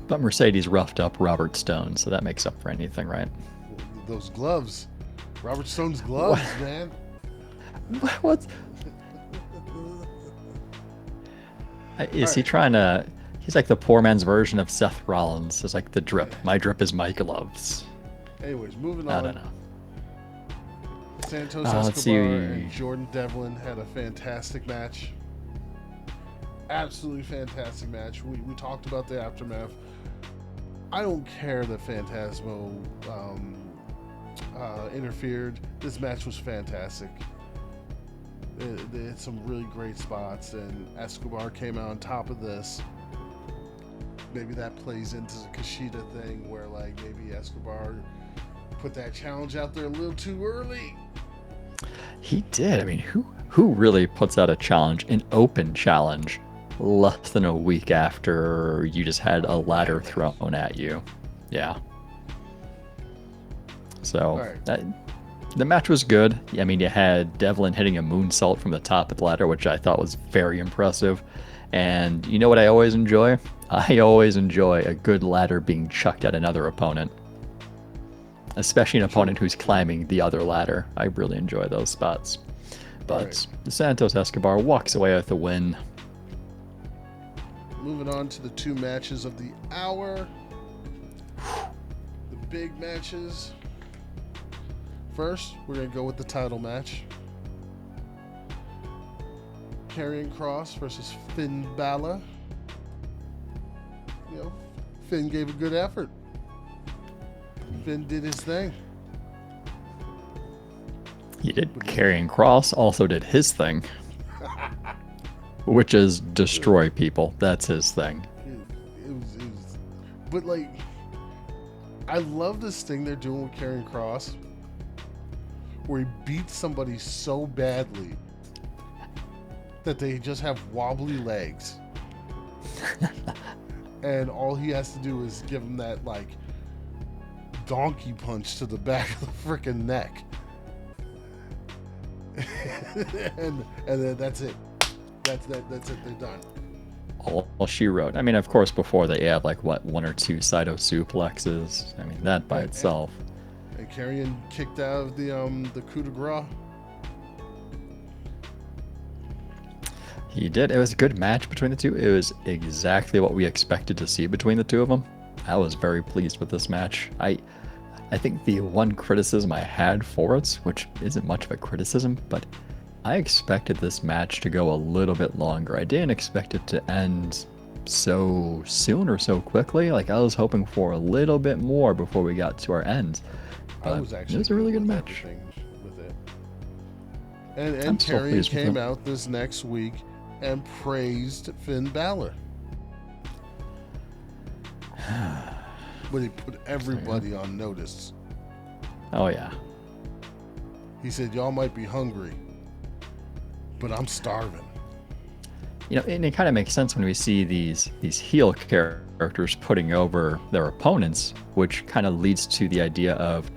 But Mercedes roughed up Robert Stone, so that makes up for anything, right? Those gloves. Robert Stone's gloves, man. What? Is he trying to... He's like the poor man's version of Seth Rollins. It's like the drip. My drip is my gloves. Anyways, moving on. I don't know. Santos Escobar and Jordan Devlin had a fantastic match. Absolutely fantastic match. We talked about the aftermath. I don't care that Phantasmo interfered. This match was fantastic. It had some really great spots, and Escobar came out on top of this. Maybe that plays into the Kushida thing where, like, maybe Escobar put that challenge out there a little too early. He did. I mean, who really puts out a challenge, an open challenge, less than a week after you just had a ladder thrown at you? Yeah. So the match was good. I mean, you had Devlin hitting a moonsault from the top of the ladder, which I thought was very impressive. And you know what I always enjoy? I always enjoy a good ladder being chucked at another opponent. Especially an opponent who's climbing the other ladder. I really enjoy those spots. But Santos Escobar walks away with the win. Moving on to the two matches of the hour. The big matches. First, we're going to go with the title match. Karrion Kross versus Finn Balor. You know, Finn gave a good effort. Finn did his thing. He did. Karrion Kross also did his thing. Which is destroy people. That's his thing. It was, but like, I love this thing they're doing with Karrion Kross, where he beats somebody so badly that they just have wobbly legs, and all he has to do is give him that like donkey punch to the back of the freaking neck, and then that's it. That's it. They're done. All she wrote. I mean, of course, before they had like what, one or two Saito suplexes. I mean, that by itself. And Karrion kicked out of the coup de grace. He did. It was a good match between the two. It was exactly what we expected to see between the two of them. I was very pleased with this match. I think the one criticism I had for it, which isn't much of a criticism, but I expected this match to go a little bit longer. I didn't expect it to end so soon or so quickly. Like, I was hoping for a little bit more before we got to our end. But it was a really good match. With it. And Karrion came out this next week and praised Finn Balor. But he put everybody on notice. Oh, yeah. He said, y'all might be hungry, but I'm starving. You know, and it kind of makes sense when we see these heel characters putting over their opponents, which kind of leads to the idea of,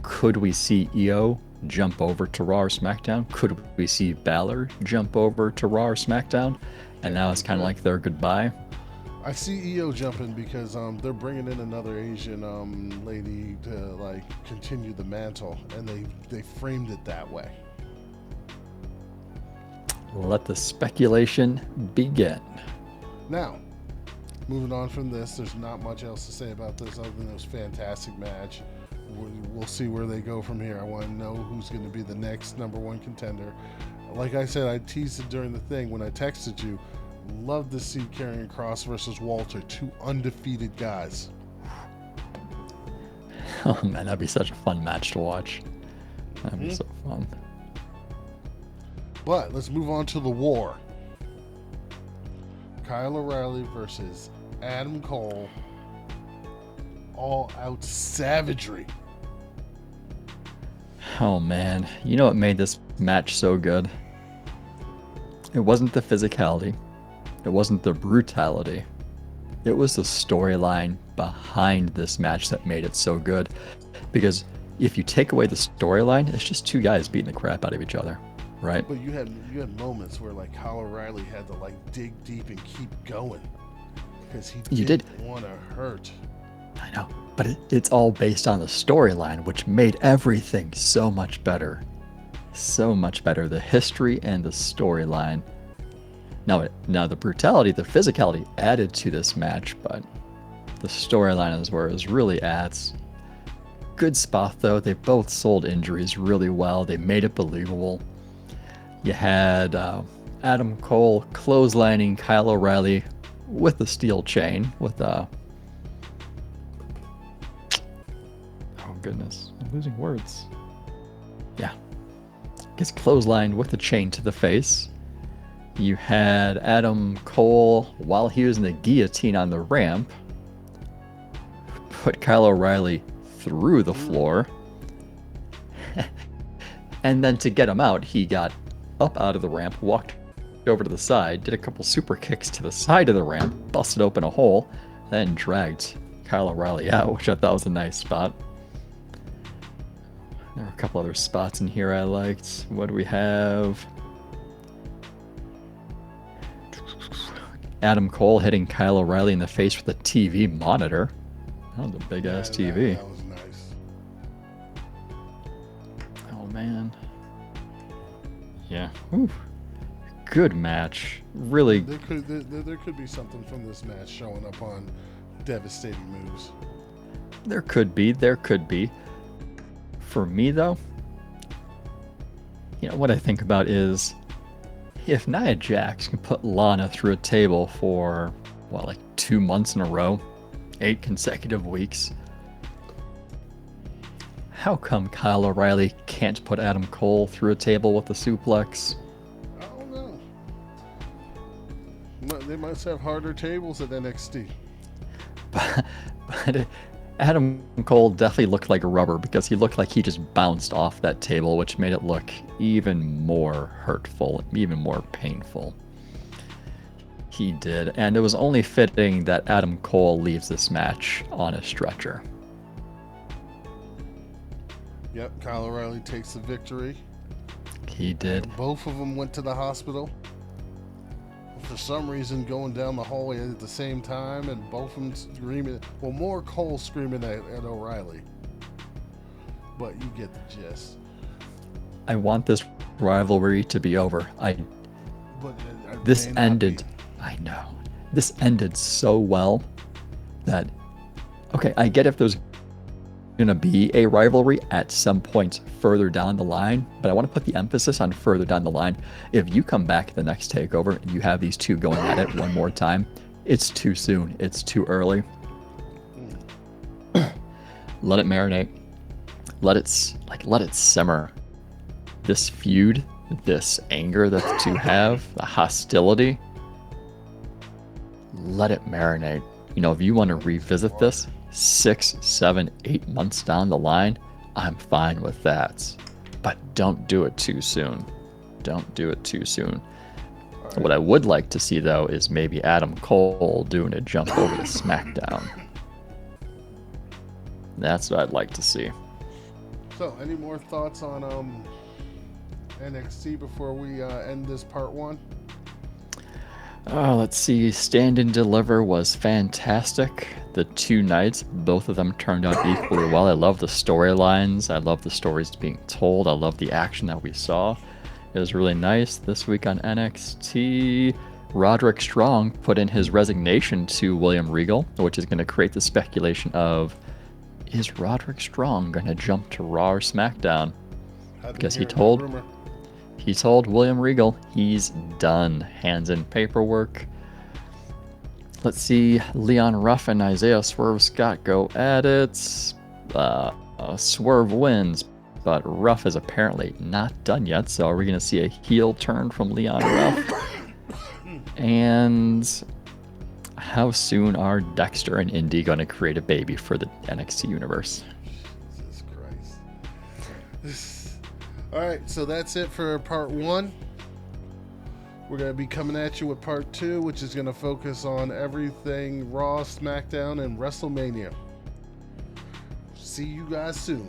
could we see EO jump over to Raw or SmackDown? Could we see Balor jump over to Raw or SmackDown? And now it's kind of like their goodbye. I see EO jumping because they're bringing in another Asian lady to like continue the mantle, and they framed it that way. Let the speculation begin. Now, moving on from this, there's not much else to say about this other than it was a fantastic match. we'll see where they go from here. I want to know who's going to be the next number one contender. Like I said, I teased it during the thing when I texted you. Love to see Karrion Kross versus Walter, two undefeated guys. Oh man, that'd be such a fun match to watch. That'd be so fun. But let's move on to the war. Kyle O'Reilly versus Adam Cole. All out savagery. Oh man, you know what made this match so good? It wasn't the physicality. It wasn't the brutality. It was the storyline behind this match that made it so good. Because if you take away the storyline, it's just two guys beating the crap out of each other, right? But you had moments where like Kyle O'Reilly had to like dig deep and keep going because he didn't want to hurt. I know, but it's all based on the storyline, which made everything so much better. So much better. The history and the storyline. Now the brutality, the physicality added to this match, but the storyline is where it was really at. Good spot though. They both sold injuries really well. They made it believable. You had Adam Cole clotheslining Kyle O'Reilly with the steel chain with oh goodness, I'm losing words. Yeah. Gets clotheslined with the chain to the face. You had Adam Cole, while he was in the guillotine on the ramp, put Kyle O'Reilly through the floor. And then to get him out, he got up out of the ramp, walked over to the side, did a couple super kicks to the side of the ramp, busted open a hole, then dragged Kyle O'Reilly out, which I thought was a nice spot. There were a couple other spots in here I liked. What do we have? Adam Cole hitting Kyle O'Reilly in the face with a TV monitor. That was a big ass TV. That was nice. Oh man. Yeah. Ooh. Good match. Really. There could be something from this match showing up on devastating moves. There could be. For me though, you know what I think about is if Nia Jax can put Lana through a table for like 2 months in a row, 8 consecutive weeks, how come Kyle O'Reilly can't put Adam Cole through a table with a suplex? I don't know. They must have harder tables at NXT. But Adam Cole definitely looked like a rubber because he looked like he just bounced off that table, which made it look even more hurtful, even more painful. He did, and it was only fitting that Adam Cole leaves this match on a stretcher. Yep, Kyle O'Reilly takes the victory. He did. And both of them went to the hospital. For some reason, going down the hallway at the same time, and both of them screaming. Well, more Cole screaming at O'Reilly. But you get the gist. I want this rivalry to be over. This ended. I know. This ended so well that. Okay, I get if there's gonna be a rivalry at some point further down the line, but I want to put the emphasis on further down the line. If you come back at the next takeover and you have these two going at it one more time, it's too soon. It's too early. Let it marinate. Let it simmer. This feud, this anger that the two have, the hostility. Let it marinate. You know, if you want to revisit this 6, 7, 8 months down the line, I'm fine with that. But don't do it too soon. Don't do it too soon. Right. What I would like to see, though, is maybe Adam Cole doing a jump over to SmackDown. That's what I'd like to see. So, any more thoughts on NXT before we end this part 1? Oh, let's see. Stand and Deliver was fantastic. The 2 nights, both of them turned out equally well. I love the storylines. I love the stories being told. I love the action that we saw. It was really nice. This week on NXT, Roderick Strong put in his resignation to William Regal, which is going to create the speculation of, is Roderick Strong going to jump to Raw or SmackDown? I've been Because hearing that rumor. he told William Regal he's done. Hands in paperwork. Let's see. Leon Ruff and Isaiah Swerve Scott go at it. Swerve wins, but Ruff is apparently not done yet. So are we going to see a heel turn from Leon Ruff? And how soon are Dexter and Indy going to create a baby for the NXT universe? Jesus Christ. All right, so that's it for part 1. We're going to be coming at you with part 2, which is going to focus on everything Raw, SmackDown, and WrestleMania. See you guys soon.